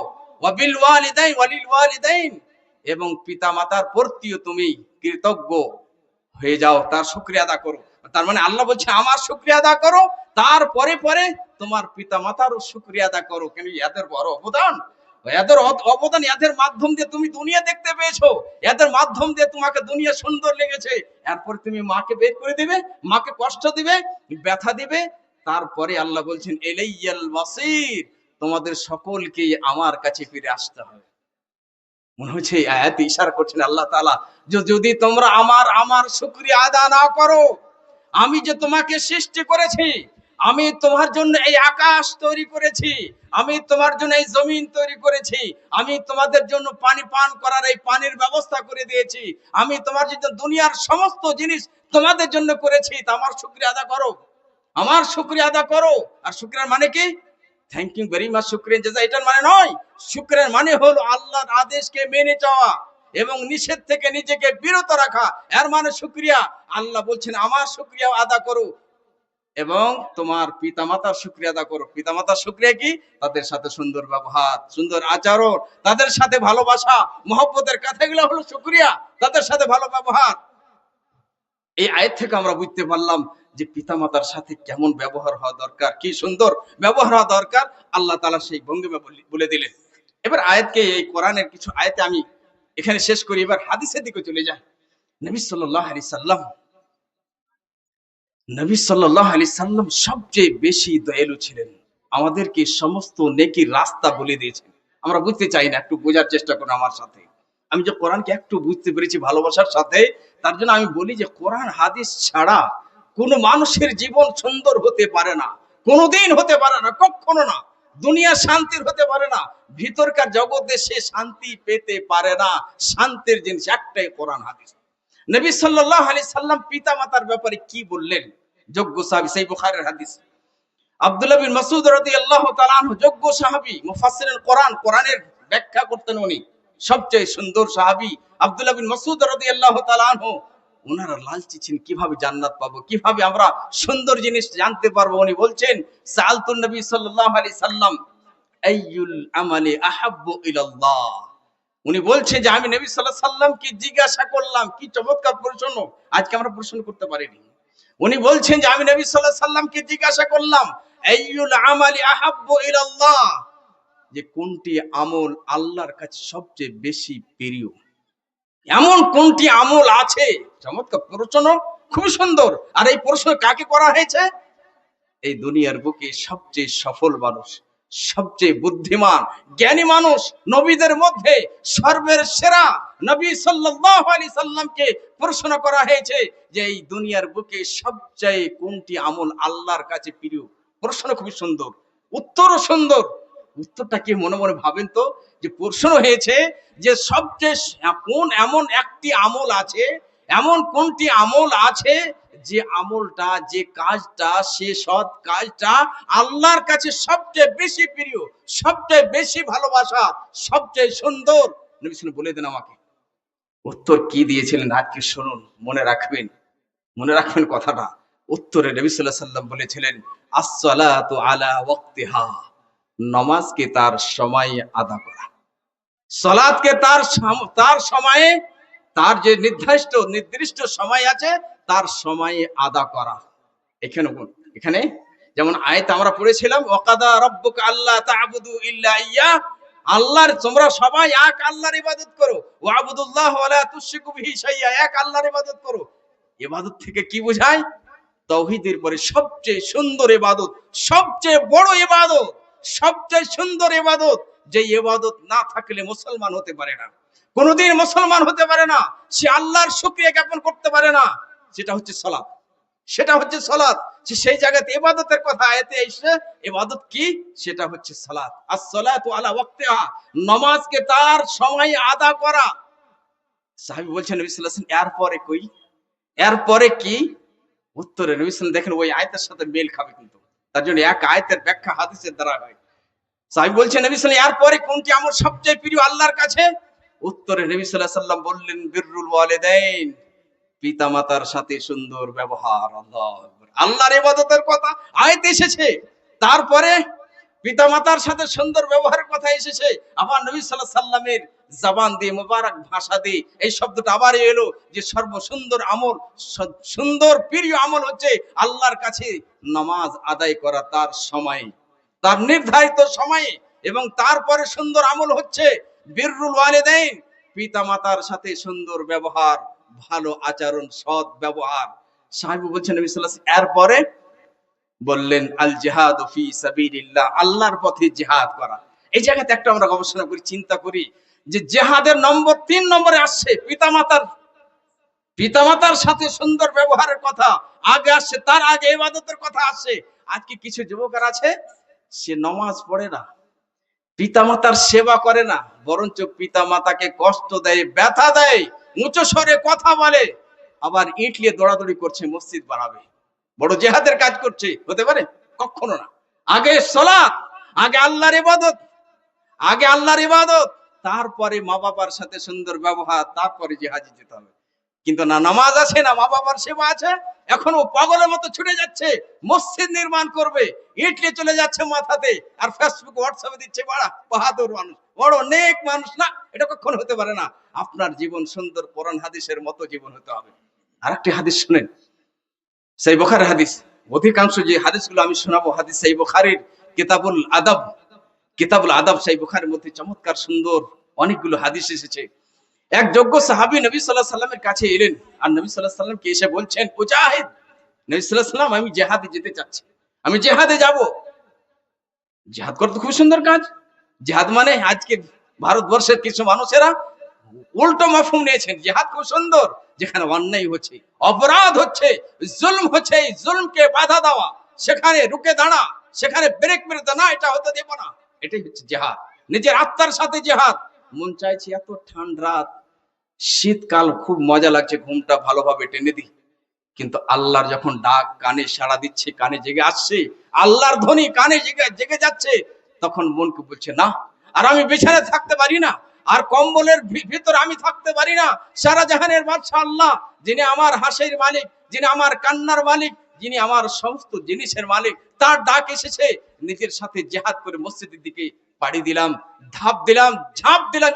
ওয়াবিল ওয়ালিদাইন ওয়ালিল ওয়ালিদাইন, এবং পিতা মাতার প্রতিও তুমি কৃতজ্ঞ হয়ে যাও, তার শুকরিয়া আদা করো। তার মানে আল্লাহ বলছে আমার শুকরিয়া আদা করো, তারপরে পরে তোমার পিতা মাতারও শুকরিয়া আদা করো। কেন? এদের বড় অবদান, এদের অবদান, এদের মাধ্যম দিয়ে তুমি দুনিয়া দেখতে পেয়েছো, এদের মাধ্যম দিয়ে তোমাকে দুনিয়া সুন্দর লেগেছে, এরপর তুমি মাকে বের করে দিবে, মাকে কষ্ট দিবে, ব্যথা দিবে। তারপরে আল্লাহ বলছেন ইলাইয়াল মাসির, তোমাদের সকলকে আমার কাছে ফিরে আসতে হবে। মনে হচ্ছে এই আয়াতে ইশারা করছেন আল্লাহ তাআলা, যদি তোমরা আমার শুকরিয়া আদা না করো, আমি যে তোমাকে সৃষ্টি করেছি, আমি তোমার জন্য এই আকাশ তৈরি করেছি, আমি তোমার জন্য এই জমিন তৈরি করেছি, আমি তোমাদের জন্য পানি পান করার এই পানির ব্যবস্থা করে দিয়েছি, আমি তোমার জন্য দুনিয়ার সমস্ত জিনিস তোমাদের জন্য করেছি, তা আমার শুকরিয়া আদা করো, আমার শুকরিয়া আদা করো। আর শুকরিয়ার মানে কি? থ্যাংক ইউ ভেরি মাচ, শুকরিয়া জাযা, এটার মানে নয়। শুকরিয়ার মানে হলো আল্লাহর আদেশকে মেনে চলা এবং নিষেধ থেকে নিজেকে বিরত রাখা, এর মানে শুকরিয়া। আল্লাহ বলছেন আমার শুকরিয়া আদা করো এবং তোমার পিতামাতার শুকরিয়া আদা করো। পিতামাতার শুকরিয়া কি? তাদের সাথে সুন্দর ব্যবহার, সুন্দর আচরণ, তাদের সাথে ভালোবাসা, মহব্বতের কথাগুলো হলো শুকরিয়া, তাদের সাথে ভালো ব্যবহার। এই আয়াত থেকে আমরা বুঝতে পারলাম যে পিতামাতার সাথে কেমন ব্যবহার হওয়া দরকার, কি সুন্দর ব্যবহার হওয়া দরকার, আল্লাহ তাআলা সেই ভঙ্গিমা বলে দিলেন। এবার আয়াতকে, এই কোরআনের কিছু আয়াতে আমি এখানে শেষ করি, এবার হাদিসের দিকে চলে যাই। নবী সাল্লাল্লাহু আলাইহি সাল্লাম, নবী সাল্লাল্লাহু আলাইহি সাল্লাম সবচেয়ে বেশি দয়ালু ছিলেন, আমাদেরকে সমস্ত নেকির রাস্তা বলে দিয়েছেন। আমরা বুঝতে চাই না, একটু বোঝার চেষ্টা করুন আমার সাথে। আমি যে কোরআনকে একটু বুঝতে পেরেছি ভালোবাসার সাথে, তার জন্য আমি বলি যে কোরআন হাদিস ছাড়া কোনো মানুষের জীবন সুন্দর হতে পারে না, কোনোদিন হতে পারে না, কখনো না। দুনিয়া শান্তির হতে পারে না, ভিতরকার জগতে সে শান্তি পেতে পারে না। শান্তির জিনিস একটাই, কোরআন হাদিস। নবী সাল্লাল্লাহু আলাইহি সাল্লাম পিতা মাতার ব্যাপারে কি বললেন? যোগ্য সাহাবী, সেই বুখারীর হাদিস। আব্দুল্লাহ বিন মাসউদ রাদিয়াল্লাহু তাআলা আনহু যোগ্য সাহাবী, মুফাসসিরুল কোরআন, কোরআনের ব্যাখ্যা করতেন উনি, সবচেয়ে সুন্দর সাহাবী আব্দুল্লাহ বিন মাসউদ রাদিয়াল্লাহু তাআলা আনহু। ওনারা লালচি ছিলেন কিভাবে জান্নাত পাবো, কিভাবে আমরা সুন্দর জিনিস জানতে পারবো। উনি বলছেন সাআলতুন নবী সাল্লাল্লাহু আলাইহি সাল্লাম আইয়ুল আমালি আহাব্বু ইলাল্লাহ। উনি বলছেন যে আমি নবী সাল্লাল্লাহু আলাইহি সাল্লামকে জিজ্ঞাসা করলাম, কি চমৎকার প্রশ্ন, আজকে আমরা প্রশ্ন করতে পারিনি। উনি বলছেন যে আমি নবী সাল্লাল্লাহু আলাইহি সাল্লামকে জিজ্ঞাসা করলাম আইয়ুল আমালি আহাব্বু ইলাল্লাহ, যে কোনটি আমল আল্লাহর কাছে সবচেয়ে বেশি প্রিয়, এমন কোনটি আমল আছে? চমৎকার প্রশ্ন, খুব সুন্দর। আর এই প্রশ্ন কাকে করা হয়েছে? এই দুনিয়ার বুকে সবচেয়ে সফল মানুষ, সবচেয়ে বুদ্ধিমান জ্ঞানী মানুষ, নবীদের মধ্যে সর্বের সেরা নবী সাল্লাল্লাহু আলাইহি সাল্লামকে প্রশ্ন করা হয়েছে যে এই দুনিয়ার বুকে সবচেয়ে কোনটি আমল আল্লাহর কাছে প্রিয়। প্রশ্ন খুবই সুন্দর, উত্তরও সুন্দর। উত্তরটা কি মনে মনে ভাবেন তো, যে প্রশ্ন হয়েছে যে সবচেয়ে কোন এমন একটি আমল আছে, এমন কোনটি আমল আছে যে আমলটা, যে কাজটা, সে সৎ কাজটা আল্লাহর কাছে সবচেয়ে বেশি প্রিয়, সবচেয়ে বেশি ভালোবাসা, সবচেয়ে সুন্দর। নবী সাল্লাল্লাহু বলে দেন আমাকে। উত্তর কি দিয়েছিলেন আজকে শুনুন, মনে রাখবেন, মনে রাখবেন কথাটা। উত্তরে নবী সাল্লাল্লাহু আলাইহি সাল্লাম বলেছিলেন, আস-সালাতু আলা ওয়াক্তিহা, নামাজকে তার সময়ে আদা করা। সালাতকে তার সময়ে, তার যে নির্দিষ্ট সময় আছে তার সময়ে আদা করা। এখানে যেমন আয়াত আমরা পড়েছিলাম, ওয়াকাদা রাব্বুকা আল্লা তা'বুদু ইল্লা ইয়্যা, আল্লাহর তোমরা সবাই এক আল্লাহর ইবাদত করো, ওয়াবুদুল্লাহ ওয়া লা তুশরিকু বিহি শাইয়্যা, এক আল্লাহর ইবাদত করো। ইবাদত থেকে কি বোঝায়? তাওহীদের পরে সবচেয়ে সুন্দর ইবাদত, সবচেয়ে বড় ইবাদত, সবচেয়ে সুন্দর ইবাদত, যে ইবাদত না থাকলে মুসলমান হতে পারে না, কোনোদিন মুসলমান হতে পারে না, সে আল্লাহর শুকরিয়া জ্ঞাপন করতে পারে না, সেটা হচ্ছে সালাত। সেটা হচ্ছে সালাত। সেই জায়গাতে ইবাদতের কথা আয়াতে এসে, ইবাদত কি? সেটা হচ্ছে সালাত। আস-সালাতু আলা ওয়াক্তিহা, নামাজকে তার সময়ে আদা করা। সাহাবী বলছেন নবী সাল্লাল্লাহু আলাইহি ওয়াসাল্লাম এরপরে কই, এরপরে কি? উত্তরে নবী সাল্লাল্লাহু আলাইহি ওয়াসাল্লাম দেখেন ওই আয়াতের সাথে মেল খাবে, কিন্তু তার জন্য এক আয়াতের ব্যাখ্যা হাদিসের দ্বারা হয়। সাহাবী বলছেন নবী সাল্লাল্লাহু আলাইহি ওয়াসাল্লাম এরপরে কোনটি আমল সবচেয়ে প্রিয় আল্লাহর কাছে? উত্তরে নবী সাল্লাল্লাহু আলাইহি ওয়াসাল্লাম বললেন, বিররুল ওয়ালিদাইন, পিতামাতার সাথে সুন্দর ব্যবহার। আল্লাহু আকবার, আল্লাহর ইবাদতের কথা আয়াতে এসেছে, তারপরে পিতামাতার সাথে সুন্দর ব্যবহারের কথা এসেছে। আবার নবী সাল্লাল্লাহু আলাইহি সাল্লামের জবান দিয়ে, মোবারক ভাষা দিয়ে এই শব্দটা আবার এলো যে সর্বসুন্দর আমল, সুন্দর প্রিয় আমল হচ্ছে আল্লাহর কাছে নামাজ আদায় করা তার সময়ে, তার নির্ধারিত সময়ে। এবং তারপরে সুন্দর আমল হচ্ছে বিররুল ওয়ালিদাইন, পিতামাতার সাথে সুন্দর ব্যবহার, ভালো আচরণ, সৎ ব্যবহার। সাহাবী বলছেন নবী সাল্লাল্লাহু আলাইহি ওয়াসাল্লাম এরপরে বললেন, আল জিহাদু ফি সাবিলিল্লাহ, আল্লাহর পথে জিহাদ করা। এই জায়গাতে একটা আমরা গবেষণা করি, চিন্তা করি যে জিহাদের নম্বর 3 নম্বরে আসছে পিতামাতার সাথে সুন্দর ব্যবহারের কথা আগে আসছে, তার আগে ইবাদতের কথা আসছে। আজকে কিছু যুবকের আছে, সে নামাজ পড়ে না, পিতামাতার সেবা করে না, বরঞ্চ পিতামাতাকে কষ্ট দেয়, ব্যথা দেয়, উঁচু স্বরে কথা বলে, আবার ইট নিয়ে দৌড়াদৌড়ি করছে, মসজিদ বানাবে, বড় জিহাদের কাজ করছে। হতে পারে? কখনো না। আগে সালাত, আগে আল্লাহর ইবাদত, আগে আল্লাহর ইবাদত, তারপরে মা বাবার সাথে সুন্দর ব্যবহার, তারপরে জিহাদে যেতে হবে। কিন্তু না নামাজ আছে, না মা বাবার সেবা আছে, এখন ও পাগলের মতো ছুটে যাচ্ছে, মসজিদ নির্মাণ করবে, ইট নিয়ে চলে যাচ্ছে মাথাতে, আর ফেসবুক হোয়াটসঅ্যাপে দিচ্ছে, বড় বাহাদুর মানুষ, বড় নেক মানুষ। না, এটা কখনো হতে পারে না। আপনার জীবন সুন্দর কোরআন হাদিসের মতো জীবন হতে হবে। আরেকটি হাদিস শুনেন, সহিহ বুখারীর হাদিস। অধিকাংশ যে হাদিসগুলো আমি শোনাবো, হাদিস সহিহ বুখারীর কিতাবুল আদাব, সহিহ বুখারীর মধ্যে চমৎকার সুন্দর অনেকগুলো হাদিস এসেছে। এক যোগ্য সাহাবী নবী সাল্লাল্লাহু আলাইহি সাল্লামের কাছে এলেন, আর নবী সাল্লাল্লাহু আলাইহি সাল্লামকে এসে বলছেন, মুজাহিদ, নবী সাল্লাল্লাহু আলাইহি সাল্লাম, আমি জিহাদে যেতে চাচ্ছি, আমি জিহাদে যাব। জিহাদ করতে খুব সুন্দর কাজ। জিহাদ মানে আজকে ভারতবর্ষের কিছু মানুষেরা উল্টো মাফহুম নিয়েছেন। জিহাদ খুব সুন্দর, যেখানে অন্যায় হচ্ছে, অপরাধ হচ্ছে, জুলম হচ্ছে, এই জুলমকে বাধা দেওয়া, সেখানে রুখে দাঁড়া, সেখানে ব্রেক মেরে দাও, না এটা হতে দেব না, এটাই হচ্ছে জিহাদ। নিজের আত্মার সাথে জিহাদ। মন চাইছে এত ঠান্ডা রাত, শীতকাল, খুব মজা লাগছে, ঘুমটা ভালোভাবে টেনে দিই, কিন্তু আল্লাহর যখন ডাক কানে সাড়া দিচ্ছে, কানে জেগে আসছে, আল্লাহর ধ্বনি কানে জেগে যাচ্ছে, তখন মনকে বলছে না, আর আমি বিছানায় থাকতে পারি না, আর কম্বলের ভিতর আমি থাকতে পারি না। সারা জাহানের বাদশা আল্লাহ, যিনি আমার হাসির মালিক, যিনি আমার কান্নার মালিক, যিনি আমার সমস্ত জিনিসের মালিক, তার ডাক এসেছে। নিজের সাথে জিহাদ করে মসজিদের দিকে পাড়ি দিলাম, ঝাঁপ দিলাম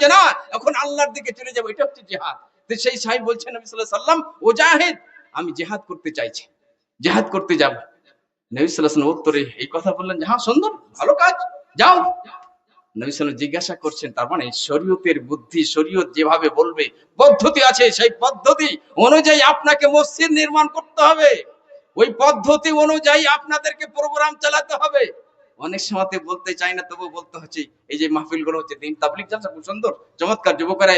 যে না, এখন আল্লাহর দিকে চলে যাবো, এটা হচ্ছে জিহাদ। তো সেই সাহেব বলছেন নবী সাল্লাল্লাহু আলাইহি সাল্লাম, ও জাহিদ, আমি জিহাদ করতে চাইছি, জিহাদ করতে যাব। নবী সাল্লাল্লাহু আলাইহি সাল্লাম উত্তরে এই কথা বললেন যে হ্যাঁ, সুন্দর, ভালো কাজ, যাও। নবী সাল্লাল্লাহু আলাইহি সাল্লাম জিজ্ঞাসা করছেন, তার মানে শরীয়তের বুদ্ধি, শরীয়ত যেভাবে বলবে, পদ্ধতি আছে, সেই পদ্ধতি অনুযায়ী আপনাকে মসজিদ নির্মাণ করতে হবে, ওই পদ্ধতি অনুযায়ী আপনাদেরকে প্রোগ্রাম চালাতে হবে। অনেক সময়তে বলতে চাই না, তবু বলতে হচ্ছে। এই যে মাহফিল গুলো হচ্ছে দিন তাবলিগ জালসা, খুব সুন্দর চমৎকার যুবকেরা,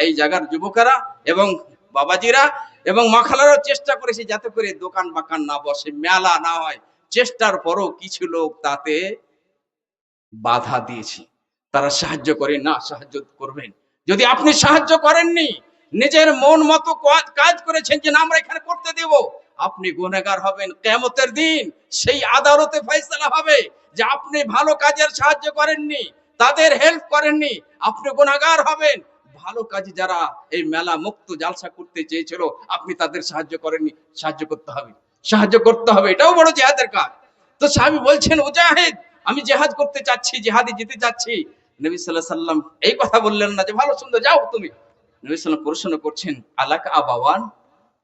এই জায়গার যুবকেরা এবং বাবাজিরা এবং মাখালারও চেষ্টা করেছে যাতে করে দোকান বাকান না বসে, মেলা না হয়। চেষ্টার পরও কিছু লোক তাতে বাধা দিয়েছে। তারা সাহায্য করে না, সাহায্য করবেন। যদি আপনি সাহায্য করেননি, নিজের মন মতো কাজ করেছেন যে না আমরা এখানে করতে দেব, আপনি গুনাহগার হবেন। কিয়ামতের দিন সেই আদালতে ফয়সালা হবে যে আপনি ভালো কাজের সাহায্য করেননি, তাদের হেল্প করেননি, আপনি গুনাহগার হবেন। ভালো কাজে যারা এই মেলা মুক্ত জালসা করতে চেয়েছিল, আপনি তাদের সাহায্য করেননি, সাহায্য করতে হবে, সাহায্য করতে হবে। এটাও বড় জিহাদের কাজ। তো সাহাবী বলছেন, মুজাহিদ আমি জিহাদ করতে চাচ্ছি, জিহাদে যেতে চাচ্ছি। নবী সাল্লাল্লাহু আলাইহি সাল্লাম এই কথা বললেন না যে ভালো সুন্দর যাও তুমি। নবী সাল্লাল্লাহু প্রশ্ন করছেন, আলাকা আবাওয়ান,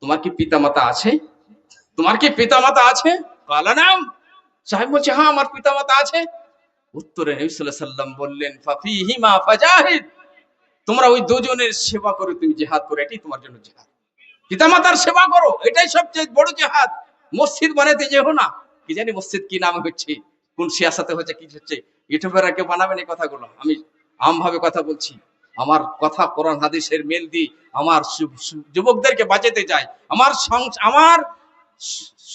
তোমার কি পিতামাতা আছে? তোমার কি পিতামাতা আছে? কালা নাম। সাহেব বলছে হ্যাঁ আমার পিতামাতা আছে। উত্তরে নবী সাল্লাল্লাহু আলাইহি সাল্লাম বললেন, ফাফিহিমা ফাজাহিদ, তোমরা ওই দুজনের সেবা করো, তুমি জিহাদ করো, এটাই তোমার জন্য জিহাদ। পিতামাতার সেবা করো, এটাই সবচেয়ে বড় জিহাদ। মসজিদ বানাতে যেও না, কি জানি মসজিদ কি নাম হচ্ছে, কোন সিয়াসাতে হচ্ছে, কি হচ্ছে, ইউটিউবাররা কেউ বানাবেন এই কথাগুলো। আমি আমভাবে কথা বলছি, আমার কথা কোরআন হাদিসের মেল দিয়ে আমার যুবকদেরকে বাঁচাতে চাই, আমার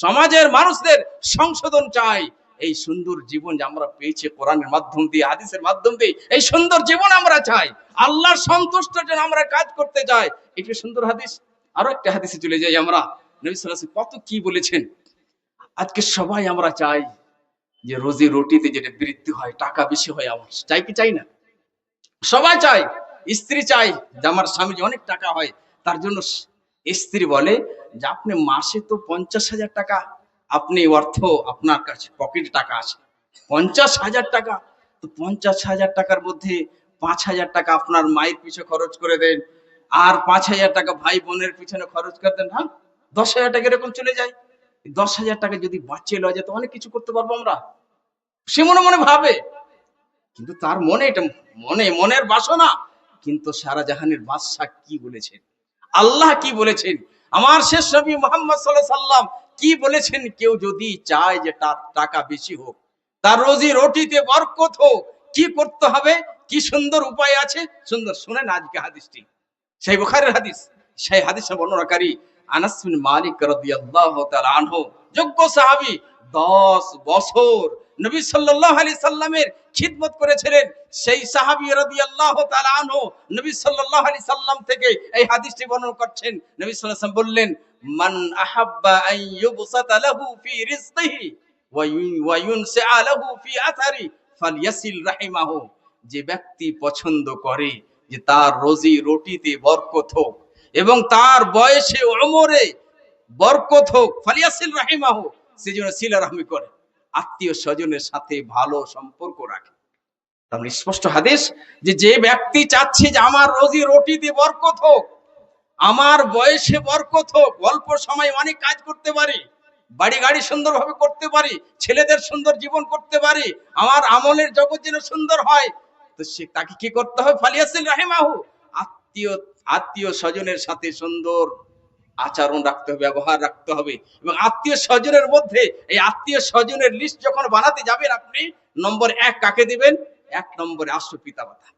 সমাজের মানুষদের সংশোধন চাই। এই সুন্দর জীবন যে আমরা পেয়েছি কোরআনের মাধ্যম দিয়ে, হাদিসের মাধ্যম দিয়ে, এই সুন্দর জীবন আমরা চাই। আল্লাহর সন্তুষ্টের জন্য আমরা কাজ করতে চাই। এটা সুন্দর হাদিস। আরো একটা হাদিসে চলে যাই আমরা। নবী সাল্লাল্লাহু আলাইহি ওয়াসাল্লাম কত কি বলেছেন। আজকে সবাই আমরা চাই যে রোজি রুটিতে যেটা বৃদ্ধি হয়, টাকা বেশি হয়, আমার চাই কি চাই না? সবাই চাই। স্ত্রী চাই যে আমার স্বামী যে অনেক টাকা হয়, তার জন্য স্ত্রী বলে যে আপনি মাসে তো 50,000 টাকা, আপনি অর্থ আপনার কাছে পকেটে টাকা আছে 50,000 টাকা, তো 50,000 টাকার মধ্যে 5,000 টাকা আপনার মায়ের পিছনে খরচ করে দেন, আর 5,000 টাকা ভাই বোনের পিছনে খরচ করে দেন, হ্যাঁ 10,000 টাকা এরকম চলে যায়। 10,000 টাকা যদি বাঁচিয়ে লওয়া যায় তো অনেক কিছু করতে পারবো আমরা। সে মনে মনে ভাবে, কিন্তু তার মনে এটা মনের বাসনা। কিন্তু সারা জাহানের বাদশা কি বলেছেন, আল্লাহ কি বলেছেন, আমার শেষ নবী মুহাম্মদ সাল্লাল্লাহু আলাইহি সাল্লাম কি বলেছেন, কেউ যদি চায় যে তার টাকা বেশি হোক, তার রোজি রুটিতে বরকত হোক, কি করতে হবে, কি সুন্দর উপায় আছে। সুন্দর শুনেন আজকে হাদিসটি, সেই বুখারীর হাদিস। সেই হাদিসের বর্ণনাকারী আনাস বিন মালিক রাদিয়াল্লাহু তাআলা আনহু, যোগ্য সাহাবী, 10 বছর নবী সাল্লাল্লাহু আলাইহি সাল্লামের খিদমত করেছিলেন। সেই সাহাবী রাদিয়াল্লাহু তাআলা আনহু নবী সাল্লাল্লাহু আলাইহি সাল্লাম থেকে এই হাদিসটি বর্ণনা করছেন। নবী সাল্লাল্লাহু আলাইহি সাল্লাম বললেন, মান আহাব্বা আন ইউবসাতা লাহু ফি রিজকিহি ওয়া ইউনসা লাহু ফি আথারি ফালইয়াসিল রাহিমাহু, যে ব্যক্তি পছন্দ করে যে তার রোজি রুটিতে বরকত হোক এবং তার বয়সে ওমরে বরকত হোক, ফালিয়াসিল রাহিমাহু, সেজন্য সিলা রাহমি করে, আত্মীয় স্বজনের সাথে ভালো সম্পর্ক রাখে। তার মানে স্পষ্ট হাদিস যে যে ব্যক্তি চাচ্ছে যে আমার রোজি রুটিতে বরকত হোক, আমার বয়সে বরকত হোক, অল্প সময় অনেক কাজ করতে পারি, বাড়ি গাড়ি সুন্দরভাবে করতে পারি, ছেলেদের সুন্দর জীবন করতে পারি, আমার আমলের জগৎ যেন সুন্দর হয়, তো সে তাকে কি করতে হবে, ফালিয়াসিল রাহিমাহু, আত্মীয় আত্মীয় স্বজনের সাথে সুন্দর আচরণ রাখতে হবে, ব্যবহার রাখতে হবে। এবং আত্মীয় স্বজনের মধ্যে এই আত্মীয় স্বজনের লিস্ট যখন বানাতে যাবেন আপনি, নম্বর 1 কাকে দিবেন? 1 নম্বরে আসবে পিতামাতা।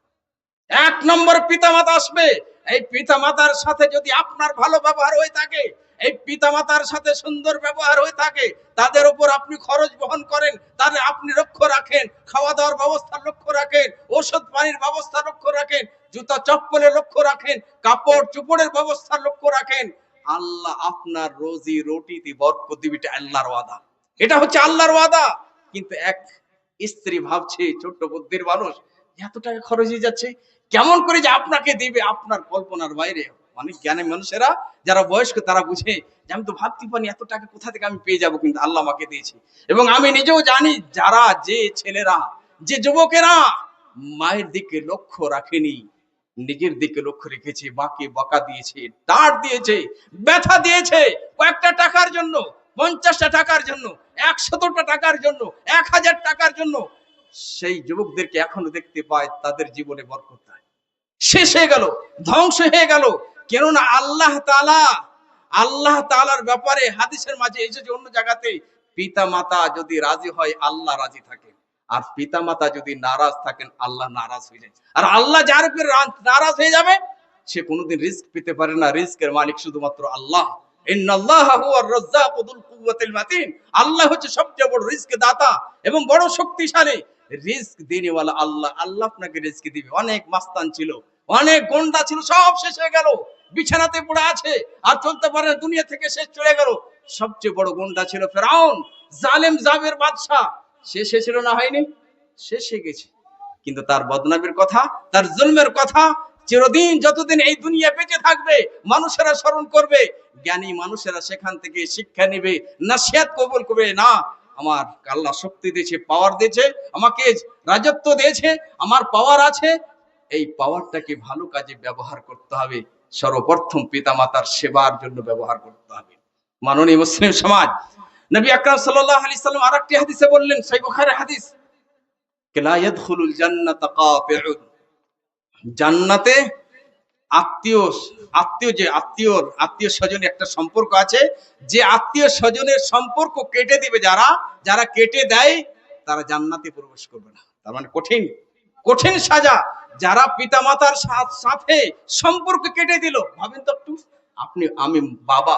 1 নম্বর পিতামাতা আসবে। এই পিতামাতার সাথে যদি আপনার ভালো ব্যবহার হয়ে থাকে, এই পিতামাতার সাথে সুন্দর ব্যবহার হয়ে থাকে, তাদের উপর আপনি খরচ বহন করেন, তাদের আপনি লক্ষ্য রাখেন, খাওয়া দাওয়ার ব্যবস্থা লক্ষ্য রাখেন, ওষুধ পানির ব্যবস্থা লক্ষ্য রাখেন, জুতা চপ্পলের লক্ষ্য রাখেন, কাপড় চোপড়ের ব্যবস্থা লক্ষ্য রাখেন, আল্লাহ আপনার রোজি রুটিতে বরকত দিবে। এটা আল্লাহর ওয়াদা, এটা হচ্ছে আল্লাহর ওয়াদা। কিন্তু এক স্ত্রী ভাবছে, ছোট্ট বুদ্ধির মানুষ, এত টাকা খরচ হয়ে যাচ্ছে, কেমন করে যে আপনাকে দিবে, আপনার কল্পনার বাইরে। অনেক জ্ঞানী মানুষেরা যারা বয়স্ক তারা বুঝে যে আমি তো ভাবতে পারি এত টাকা কোথা থেকে আমি পেয়ে যাবো, কিন্তু আল্লাহ আমাকে দিয়েছে। এবং আমি নিজেও জানি যারা, যে ছেলেরা, যে যুবকেরা মায়ের দিকে লক্ষ্য রাখেনি, নিজের দিকে লক্ষ্য রেখেছে, বাকি বকা দিয়েছে, ডাঁট দিয়েছে, ব্যথা দিয়েছে, কয়েকটা টাকার জন্য, 50টা টাকার জন্য, 100টা টাকার জন্য, 1000 টাকার জন্য, সেই যুবকদেরকে এখনো দেখতে পায় তাদের জীবনে বরকত নাই, শেষ হয়ে গেল, ধ্বংস হয়ে গেল। কেননা আল্লাহ তাআলার ব্যাপারে হাদিসের মাঝে এসেছে, অন্য জায়গাতে পিতা মাতা যদি রাজি হয় আল্লাহ রাজি থাকে। আর পিতামাতা যদি নারাজ থাকেন, আল্লাহ নারাজ হয়ে যায়। আর আল্লাহ যার উপর নারাজ হয়ে যাবে, সে কোনোদিন রিস্ক পেতে পারে না। রিস্কের মালিক শুধুমাত্র আল্লাহ। ইন্নাল্লাহা হুয়ার রাজ্জাকু যুল কুওয়াতিল মাতিন। আল্লাহ হচ্ছে সবচেয়ে বড় রিস্ক দাতা এবং বড় শক্তিশালী। রিস্ক দিনেওয়ালা আল্লাহ। আল্লাহ আপনাকে রিস্ক দিবে। অনেক মাস্তান ছিল, অনেক গোন্ডা ছিল, সব শেষ হয়ে গেল, বিছানাতে পড়ে আছে, আর চলতে পারে না, দুনিয়া থেকে শেষ চলে গেল। সবচেয়ে বড় গোন্ডা ছিল ফেরাউন, জালেম জাবের বাদশা। শেষ হয়েছিল না হয়নি? শেষ হয়ে গেছে। কিন্তু তার বদনামের কথা, তার জুলমের কথা চিরদিন, যতদিন এই দুনিয়া বেঁচে থাকবে, মানুষেরা স্মরণ করবে। জ্ঞানী মানুষেরা সেখান থেকে শিক্ষা নেবে, নসিহত কবুল করবে। না, আমার আল্লাহ শক্তি দিয়েছে, পাওয়ার দিয়েছে, আমাকে রাজত্ব দিয়েছে, আমার পাওয়ার আছে, এই পাওয়ারটাকে ভালো কাজে ব্যবহার করতে হবে। সর্বপ্রথম পিতামাতার সেবার জন্য ব্যবহার করতে হবে। মাননীয় মুসলিম সমাজ, নবী আকরাম সাল্লাল্লাহু আলাইহি সাল্লাম আরেকটি হাদিসে বললেন, সহিহ বুখারীর হাদিস, লা ইয়াদখুলুল জান্নাতা কাতিউন। জান্নাতে আত্মীয় স্বজনের একটা সম্পর্ক আছে, যে আত্মীয় স্বজনের সম্পর্ক কেটে দিবে, যারা কেটে দেয়, তারা জান্নাতে প্রবেশ করবে না। তার মানে কঠিন সাজা। যারা পিতামাতার সাথে সম্পর্ক কেটে দিল, ভাবেন তো একটু, আমি বাবা,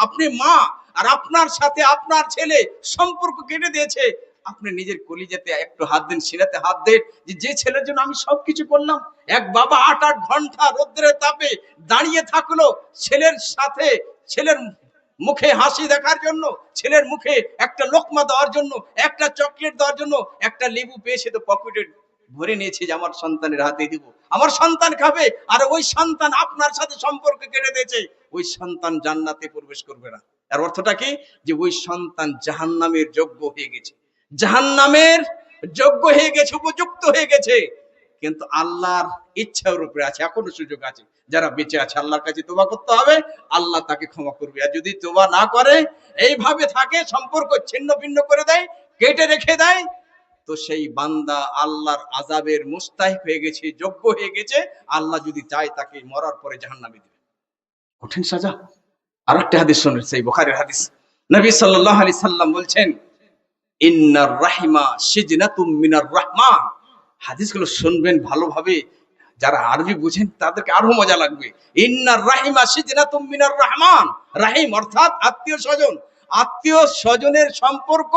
আপনি মা, আর আপনার সাথে আপনার ছেলে সম্পর্ক কেটে দিয়েছে। আপনি নিজের কলিজাতে একটু হাত দেন, সিনাতে হাত দেন, যে ছেলের জন্য আমি সবকিছু করলাম। এক বাবা 8-8 ঘন্টা রোদ্রের তাপে দাঁড়িয়ে থাকলো ছেলের সাথে, ছেলের মুখে হাসি দেখার জন্য, ছেলের মুখে একটা লোকমা দেওয়ার জন্য, একটা চকলেট দেওয়ার জন্য। একটা লেবু পেয়েছে তো পকেটে ভরে নিয়েছে যে আমার সন্তানের হাতে দিব, আমার সন্তান খাবে। আর ওই সন্তান আপনার সাথে সম্পর্ক কেটে দিয়েছে, ওই সন্তান জান্নাতে প্রবেশ করবে না। এর অর্থটা কি? যে ওই সন্তান জাহান্নামের যোগ্য হয়ে গেছে, জাহান্নামের যোগ্য হয়ে গেছে, উপযুক্ত হয়ে গেছে। কিন্তু আল্লাহর ইচ্ছার উপরে আছে, এখনো সুযোগ আছে। যারা বেঁচে আছে, আল্লাহর কাছে তওবা করতে হবে, আল্লাহ তাকে ক্ষমা করবে। আর যদি তওবা না করে, এইভাবে থাকে, সম্পর্ক ছিন্ন ভিন্ন করে দেয়, কেটে রেখে দেয়, তো সেই বান্দা আল্লাহর আযাবের মুস্তাহিক হয়ে গেছে, যোগ্য হয়ে গেছে। আল্লাহ যদি চায়, তাকে মরার পরে জাহান্নামে দিবে। কঠিন সাজা। আরেকটা হাদিস শুনুন, সেই বুখারীর হাদিস। নবী সাল্লাল্লাহু আলাইহি সাল্লাম বলছেন, ইন্নার রাহিমা সিজনাতুম মিনার রহমান। হাদিসগুলো শুনবেন ভালোভাবে, যারা আরবি বুঝেন তাদেরকে আরো মজা লাগবে। ইন্নার রাহিমা সিজনাতুম মিনার রহমান। রাহিম অর্থাৎ আত্মীয় স্বজন, আত্মীয় স্বজনের সম্পর্ক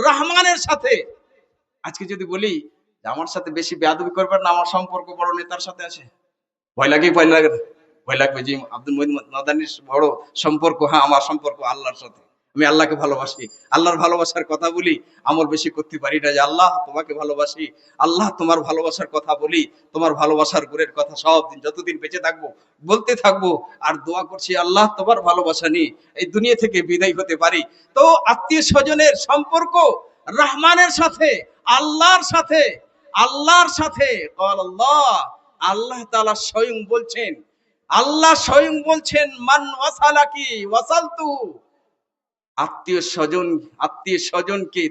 রহমানের সাথে। আজকে যদি বলি যে আমার সাথে বেশি বেয়াদবি করবেন না, আমার সম্পর্ক বড় নেতার সাথে আছে, ভয় লাগে না? ভয় লাগবে যে আব্দুল মুহিত মাদানির বড় সম্পর্ক। হ্যাঁ, আমার সম্পর্ক আল্লাহর সাথে, আমি আল্লাহকে ভালোবাসি, আল্লাহর ভালোবাসার কথা বলি, আমল বেশি করতে পারি না যে আল্লাহ তোমাকে ভালোবাসি, আল্লাহ তোমার ভালোবাসার কথা বলি, তোমার ভালোবাসার গুণের কথা সব দিন, যতদিন বেঁচে থাকবো বলতে থাকবো। আর দোয়া করছি, আল্লাহ তোমার ভালোবাসা নিয়ে এই দুনিয়া থেকে বিদায় হতে পারি। তো আত্মীয় স্বজনের সম্পর্ক রহমানের সাথে, আল্লাহর সাথে, আল্লাহর সাথে। আল্লাহ তাআলা স্বয়ং বলছেন, মান ওয়াসালাকি ওয়াসালতু। আত্মীয় স্বজনকে,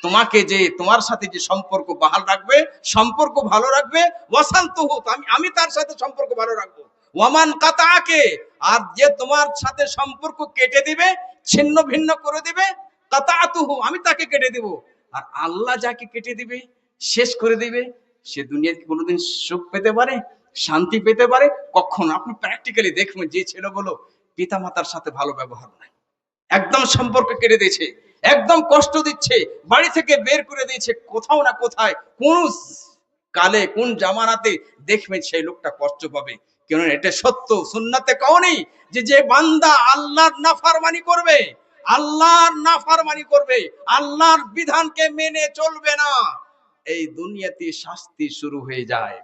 তোমাকে যে তোমার সাথে যে সম্পর্ক বহাল রাখবে, সম্পর্ক ভালো রাখবে, ওয়াসালতুহু, আমি তার সাথে সম্পর্ক ভালো রাখবো। ওয়ামান কাতাআকে, আর যে তোমার সাথে সম্পর্ক কেটে দিবে, ছিন্ন ভিন্ন করে দিবে, কাতাআতুহু, আমি তাকে কেটে দিব। আর আল্লাহ যাকে কেটে দিবে, শেষ করে দিবে, সে দুনিয়াতে কোনোদিন সুখ পেতে পারে, শান্তি পেতে পারে? কখনো। আপনি প্র্যাকটিক্যালি দেখবেন, যে ছেলেগুলো পিতামাতার সাথে ভালো ব্যবহার নাই, একদম সম্পর্ক কেটে দিয়েছে, একদম কষ্ট দিচ্ছে, বাড়ি থেকে বের করে দিয়েছে, কোথাও না কোথায়, কোন কালে, কোন জামানাতে দেখবেন সেই লোকটা কষ্ট পাবে। কেন? এটা সত্য, সুন্নাতে কাউনি, যে বান্দা আল্লাহর নাফরমানি করবে, আল্লাহর বিধানকে মেনে চলবে না, এই দুনিয়াতে শাস্তি শুরু হয়ে যায়।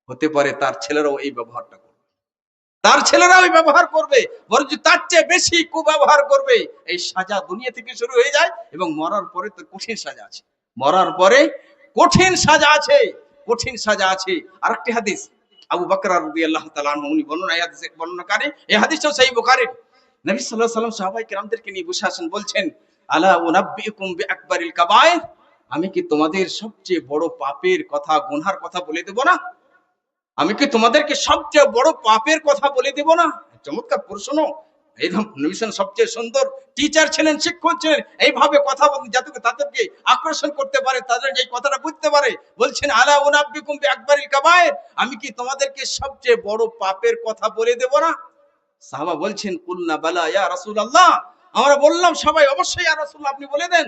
হতে পারে তার ছেলেরাও এই ব্যবহারটা করবে, বরঞ্চ তার চেয়ে বেশি কুব্যবহার করবে। এই সাজা দুনিয়া থেকে শুরু হয়ে যায়, এবং মরার পরে তো কঠিন সাজা আছে, কঠিন সাজা আছে। আরেকটি হাদিস, আবু বকর রাদিয়াল্লাহু তাআলা আনহু উনি বর্ণনাকারী, এই হাদিসটাও সহিহ বুখারীর। নবী সাল্লাল্লাহু আলাইহি ওয়াসাল্লাম সাহাবায়ে কেরামদেরকে নিয়ে বসে আছেন, বলছেন, আলা উনাব্বিউকুম বিআকবারিল কাবায়ের। আমি কি তোমাদের সবচেয়ে বড় পাপের কথা, গুনার কথা বলে দেব না? আমি কি তোমাদেরকে সবচেয়ে বড় পাপের কথা বলে দেব না? চমৎকার প্রশ্ন। এই নবীন সবচেয়ে সুন্দর টিচার ছিলেন, শিক্ষক ছিলেন। এইভাবে কথা বলতে যাতে তাদেরকে আকর্ষণ করতে পারে, তাদের এই কথাটা বুঝতে পারে। বলছেন আলা উনাব্বিকুম বিআকবারিল কাবায়ের, আমি কি তোমাদেরকে সবচেয়ে বড় পাপের কথা বলে দেব না? সাহাবা বলছেন কুলনা বালা ইয়া রাসূলুল্লাহ, আমরা বললাম সবাই অবশ্যই ইয়া রাসূলুল্লাহ আপনি বলে দেন।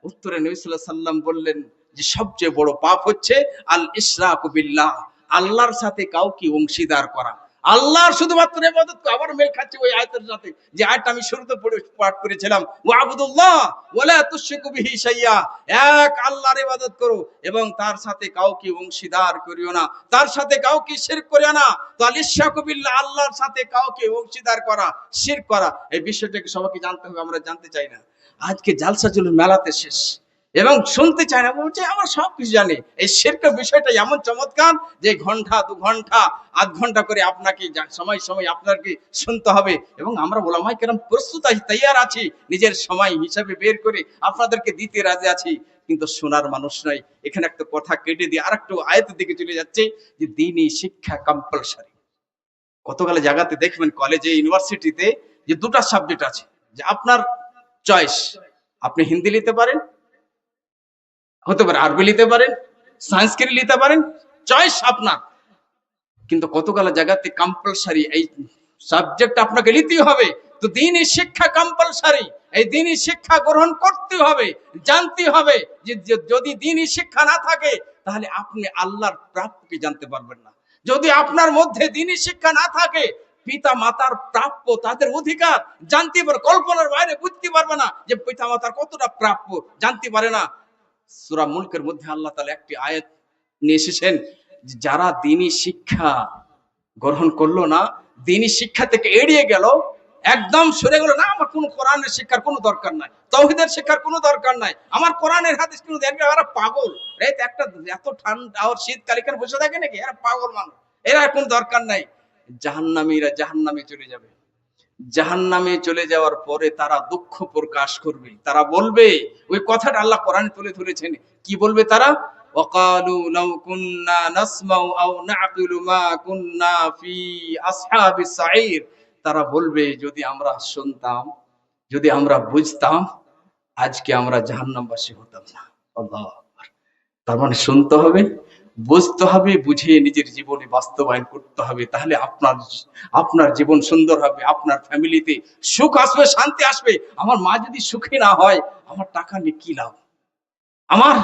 উত্তরে নবী সাল্লাল্লাহু আলাইহি সাল্লাম বললেন যে সবচেয়ে বড় পাপ হচ্ছে আল ইশরাকু বিল্লাহ, আল্লাহর সাথে কাউকে অংশীদার করা। আল্লাহর শুধুমাত্র ইবাদত, আবার মেল খাচ্ছে ওই আয়াতের সাথে যে আয়াতটা আমি শুরুতে পাঠ করেছিলাম, ওয়া আবুদুল্লাহ ওয়ালা তুশরিকু বিহি শাইয়্যা, এক আল্লাহর ইবাদত করো এবং তার সাথে কাউকে অংশীদার করিও না, তার সাথে কাউকে শিরক করিও না। তো আল ইশরাকু বিল্লাহ, আল্লাহর সাথে কাউকে অংশীদার করা, শিরক করা, এই বিষয়টাকে সবাইকে জানতে হবে। আমরা জানতে চাই না। আজকে জালসা জুলুস মেলাতে শেষ এবং শুনতে চায় না, বলছে আমরা সবকিছু জানি। এই শিরকের বিষয়টা এমন চমৎকার যে ঘন্টা 2 ঘন্টা 8 ঘন্টা করে আপনাকে সময় সময় আপনাকে শুনতে হবে। এবং আমরা ওলামায়ে কেরাম প্রস্তুত আছি, তৈয়ার আছি, নিজের সময় হিসাবে বের করে আপনাদেরকে দিতে রাজি আছি, কিন্তু শোনার মানুষ নয়। এখানে একটা কথা কেটে দিয়ে আরেকটু আয়াতের দিকে চলে যাচ্ছে যে দ্বীনি শিক্ষা কম্পালসরি। কতগুলো জায়গাতে দেখবেন কলেজে ইউনিভার্সিটিতে যে 2টা সাবজেক্ট আছে, যে আপনার চয়েস, আপনি হিন্দি নিতে পারেন, হতে পারে আরবি নিতে পারেন, সংস্কৃত নিতে পারেন, চয়েস আপনার। কিন্তু কতগুলো জায়গাতে কম্পালসারি এই সাবজেক্ট আপনাকে নিতেই হবে। তো দ্বীনি শিক্ষা কম্পালসারি, এই দ্বীনি শিক্ষা গ্রহণ করতে হবে, জানতে হবে। যে যদি দ্বীনি শিক্ষা না থাকে তাহলে আপনি আল্লাহর প্রাপ্যকে জানতে পারবেন না। যদি আপনার মধ্যে দ্বীনি শিক্ষা না থাকে, পিতা মাতার প্রাপ্য, তাদের অধিকার জানতে পারে, কল্পনার বাইরে বুঝতে পারবে না যে পিতা মাতার কতটা প্রাপ্য, জানতে পারে না। সূরা মুলকের মধ্যে আল্লাহ তাআলা একটি আয়াত নিয়ে এসেছেন, যারা দ্বীনি শিক্ষা গ্রহণ করলো না, দ্বীনি শিক্ষা থেকে এড়িয়ে গেল, একদম সরে গেল, না আমার কোনো কোরআনের শিক্ষার কোনো দরকার নাই, তাওহীদের শিক্ষার কোনো দরকার নাই, আমার কোরআনের হাদিস কোনো দরকার, এরা পাগল। এই একটা এত ঠান্ডা আর শীতকাল এখানে বসে থাকে নাকি, এরা পাগল মানুষ, এরা কোনো দরকার নাই। জাহান্নামীরা জাহান্নামে চলে যাবে। জাহান্নামে চলে যাওয়ার পরে তারা দুঃখ প্রকাশ করবে, তারা বলবে, ওই কথাটা আল্লাহ কোরআনে তুলে ধরেছেন, কি বলবে তারা? ওয়াকালু লাউ কুন্না নাসমাউ আও নাআকিলু মা কুন্না ফি আসহাবিস সাঈর, তারা বলবে যদি আমরা শুনতাম, যদি আমরা বুঝতাম, আজকে আমরা জাহান্নামবাসী হতাম না। আল্লাহু আকবার। তার মানে শুনতে হবে, বুঝতে হবে, বুঝে নিজের জীবনে বাস্তবায়ন করতে হবে, তাহলে আপনার আপনার জীবন সুন্দর হবে, আপনার ফ্যামিলিতে সুখ আসবে, শান্তি আসবে। আমার মা যদি সুখী না হয়, আমার টাকা নিয়ে কি লাভ? আমার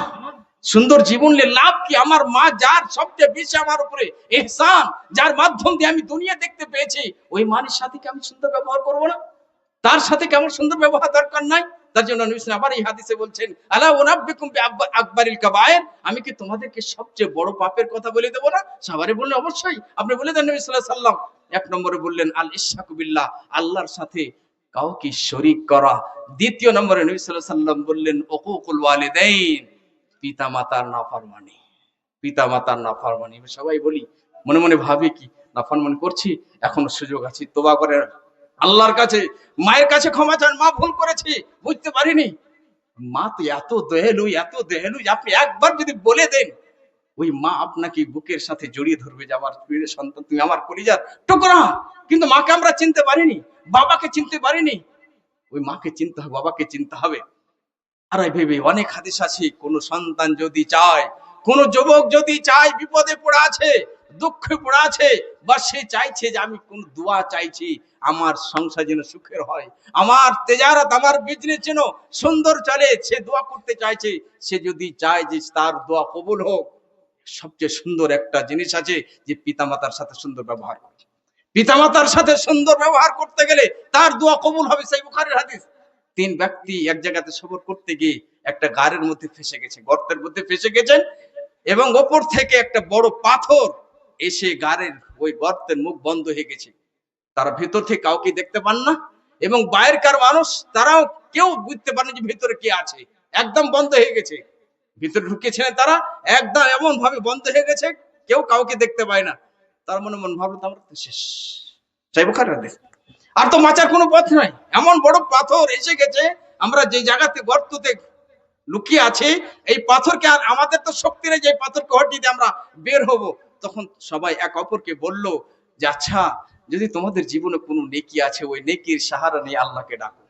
সুন্দর জীবন নিয়ে লাভ কি? আমার মা যার সবচেয়ে বেশি আমার উপরে ইহসান, যার মাধ্যম দিয়ে আমি দুনিয়া দেখতে পেয়েছি, ওই মানের সাথে কি আমি সুন্দর ব্যবহার করবো না? তার সাথে কেমন সুন্দর ব্যবহার দরকার নাই? তার জন্য নবী সাল্লাল্লাহু আবার এই হাদিসে বলছেন আলা উনাব্বিকুম বিআকবারিল কাবায়ের, আমি কি তোমাদেরকে সবচেয়ে বড় পাপের কথা বলে দেব না? সাহাবারে বললেন অবশ্যই, আপনি বলে দেন নবী সাল্লাল্লাহু আলাইহি সাল্লাম। এক নম্বরে বললেন আল ইশরাকু বিল্লাহ, আল্লাহর সাথে কাউকে শরীক করা। দ্বিতীয় নম্বরে নবী সাল্লাল্লাহু আলাইহি সাল্লাম বললেন উকুকুল ওয়ালিদাইন, পিতামাতার নাফরমানি, পিতামাতার নাফরমানি। আমরা সবাই বলি, মনে মনে ভাবি কি নাফরমানি করছি, এখনো সুযোগ আছে, তওবা করে আল্লাহর কাছে, মায়ের কাছে ক্ষমা চান, মা ভুল করেছি, বুঝতে পারিনি। মা তো এত দয়ালু, এত দয়ালু, আপনি একবার যদি বলে দেন, ওই মা আপনাকে বুকের সাথে জড়িয়ে ধরবে যে আমার প্রিয় সন্তান, তুমি আমার কলিজার টুকরা। কিন্তু মাকে আমরা চিনতে পারিনি, বাবাকে চিনতে পারিনি। ওই মাকে চিনতে হবে, বাবাকে চিনতে হবে। আর ভেবে অনেক হাদিস আছে, কোন সন্তান যদি চায়, কোন যুবক যদি চায়, বিপদে পড়ে আছে, দুঃখে পড়ে আছে, বা সে চাইছে যে আমি কোন দোয়া চাইছি, আমার সংসার যেন সুখের হয়, আমার তেজারত, আমার বিজনেস যেন সুন্দর চলে, সে দোয়া করতে চাইছে, সে যদি চায় যে তার দোয়া কবুল হোক, সবচেয়ে সুন্দর একটা জিনিস আছে যে পিতামাতার সাথে সুন্দর ব্যবহার করে। পিতামাতার সাথে সুন্দর ব্যবহার করতে গেলে তার দোয়া কবুল হবে। সেই বুখারীর হাদিস। 3 ব্যক্তি এক জায়গাতে সফর করতে গিয়ে একটা গাড়ির মধ্যে ফেসে গেছে, গর্তের মধ্যে ফেসে গেছেন, এবং ওপর থেকে একটা বড় পাথর এসে গাড়ির ওই গর্তের মুখ বন্ধ হয়ে গেছে। তারা ভিতর থেকে কাউকে দেখতে পান না, এবং বাইরেকার মানুষ তারাও কেউ বুঝতে পারেন যে ভিতরে কে আছে, একদম বন্ধ হয়ে গেছে। ভিতরে ঢুকেছিলেন তারা, একদম এমন ভাবে বন্ধ হয়ে গেছে, কেউ কাউকে দেখতে পায় না। তার মনে মন ভাবলো আমরা তো শেষ। সেই বুখারীর হাদিস। আর তো বাঁচার কোনো পথ নাই, এমন বড় পাথর এসে গেছে, আমরা যে জায়গাতে গর্ততে লুকিয়ে আছি, এই পাথরকে, আর আমাদের তো শক্তি নেই যে পাথরকে হটিয়ে দিয়ে আমরা বের হব। তখন সবাই এক অপরকে বলল যে আচ্ছা, যদি তোমাদের জীবনে কোনো নেকি আছে, ওই নেকির সাহারা নিয়ে আল্লাহকে ডাকো।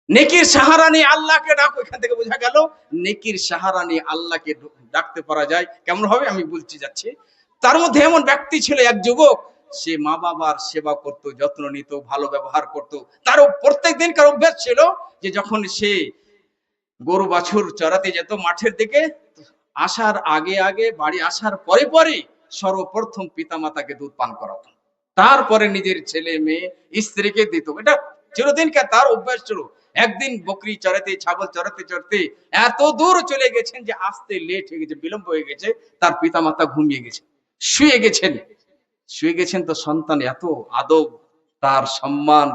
নেকির সাহারা নিয়ে আল্লাহকে ডাকো। এখান থেকে বোঝা গেল নেকির সাহারা নিয়ে আল্লাহকে ডাকতে পারা যায়। কেমন হবে আমি বলতে যাচ্ছি। তার মধ্যে এমন ব্যক্তি ছিল, এক যুবক, সে মা বাবার সেবা করত, যত্ন নিত, ভালো ব্যবহার করত। তারও প্রত্যেক দিনকার অভ্যাস ছিল যে যখন সে গরু বাছুর চড়াতে যেত মাঠের দিকে, আসার আগে আগে, বাড়ি আসার পরে পরে সর্বপ্রথম পিতা মাতাকে দুধ পান করাতো, তারপরে নিজের ছেলে মেয়ে স্ত্রীকে দিত। এটা চিরদিনকার তার অভ্যাস ছিল। একদিন বকরি চড়াতে, ছাগল চড়াতে চড়তে এত দূর চলে গেছেন যে আসতে লেট হয়ে গেছে, বিলম্ব হয়ে গেছে। তার পিতা মাতা ঘুমিয়ে গেছে, শুয়ে গেছেন। তো সন্তান এত আদব, তার সম্মান,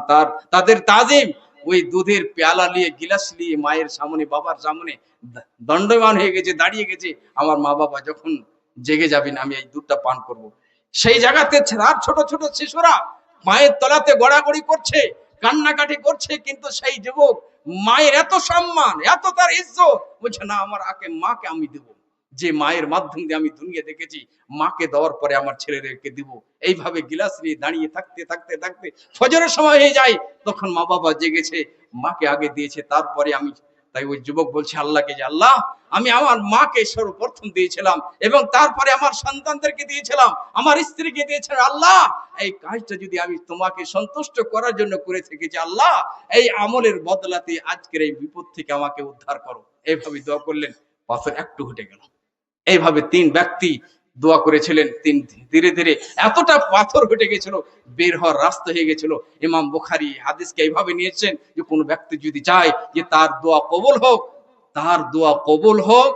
তাদের তাজিম, ওই দুধের পেয়ালা নিয়ে, গিলাস নিয়ে মায়ের সামনে, বাবার সামনে দণ্ডমান হয়ে গেছে, দাঁড়িয়ে গেছে। আমার মা বাবা যখন জেগে যাবেন আমি এই দুধটা পান করব। সেই জায়গাতে আর ছোট ছোট শিশুরা মায়ের তলাতে গড়াগড়ি করছে, কান্নাকাটি করছে, কিন্তু সেই যুবক মায়ের এত সম্মান, এত তার ইজ্জত, বলছে না, আমার আগে মাকে আমি দেবো, যে মায়ের মাধ্যম দিয়ে আমি দুনিয়া দেখেছি, মাকে দেওয়ার পরে আমার ছেলেদেরকে দিব। এইভাবে গিলাস নিয়ে দাঁড়িয়ে থাকতে থাকতে থাকতে ফজরের সময় হয়ে যায়, তখন মা বাবা জেগেছে, মাকে আগে দিয়েছে, তারপরে আমি। তাই ওই যুবক বলছে আল্লাহকে, যে আল্লাহ, আমি আমার মাকে সর্বপ্রথম দিয়েছিলাম এবং তারপরে আমার সন্তানদেরকে দিয়েছিলাম, আমার স্ত্রীকে দিয়েছিলাম। আল্লাহ, এই কাজটা যদি আমি তোমাকে সন্তুষ্ট করার জন্য করে থেকেছি, আল্লাহ, এই আমলের বদলাতে আজকের এই বিপদ থেকে আমাকে উদ্ধার করো। এইভাবে দোয়া করলেন, পাথর একটু হেঁটে গেল। এইভাবে 3 ব্যক্তি দোয়া করেছিলেন। ধীরে ধীরে এতটা পাথর হেঁটে গেছিল, বের হওয়ার রাস্তা হয়ে গেছিল। ইমাম বুখারী হাদিসকে এইভাবে নিয়েছেন যে কোনো ব্যক্তি যদি চায় যে তার দোয়া কবুল হোক,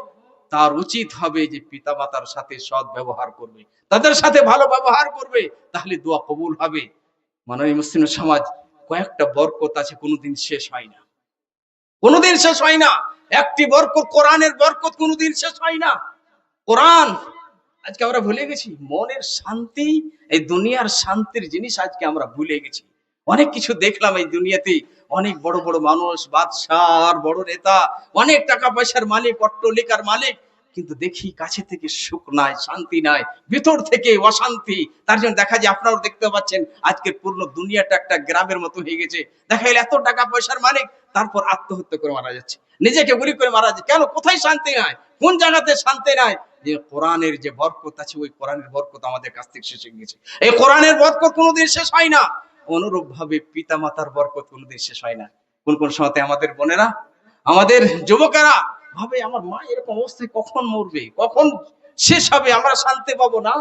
তার উচিত হবে যে পিতা মাতার সাথে সৎ ব্যবহার করবে, তাদের সাথে ভালো ব্যবহার করবে, তাহলে দোয়া কবুল হবে। মাননীয় মুসলিম সমাজ, কয়েকটা বরকত আছে, কোনোদিন শেষ হয় না, কোনোদিন শেষ হয় না। একটি বরকত, কোরআনের বরকত, কোনোদিন শেষ হয় না। কোরআন আজকে আমরা ভুলে গেছি। মনের শান্তি, এই দুনিয়ার শান্তির জিনিস আজকে আমরা ভুলে গেছি। অনেক কিছু দেখলাম এই দুনিয়াতে, অনেক বড় বড় মানুষ, বাদশাহ, বড় নেতা, অনেক টাকা পয়সার মালিক, অট্টালিকার মালিক, কিন্তু দেখি কাছে থেকে সুখ নাই, শান্তি নাই, ভিতর থেকে অশান্তি। তার জন্য দেখা যায়, আপনারাও দেখতে পাচ্ছেন, আজকে পূর্ণ দুনিয়াটা একটা গ্রামের মতো হয়ে গেছে। দেখা গেল এত টাকা পয়সার মালিক, তারপর আত্মহত্যা করে মারা যাচ্ছে, নিজেকে গুলি করে মারা যাচ্ছে। কেন? কোথায় শান্তি নাই? কোন জায়গাতে শান্তি নাই? যে কোরআনের যে বরকত আছে, ওই কোরআনের বরকত আমাদের কাছ থেকে শেষ হয়ে গেছে। এই কোরআনের বরকত কোনোদিন শেষ হয় না। অনুরূপ ভাবে পিতা মাতার বরকত কোনোদিন শেষ হয় না। কোন কোন সময় আমাদের বোনেরা, আমাদের যুবকেরা ভাবে, আমার মা এরকম অবস্থায় কখন মরবে, কখন শেষ হবে, আমরা শান্তি পাবো না।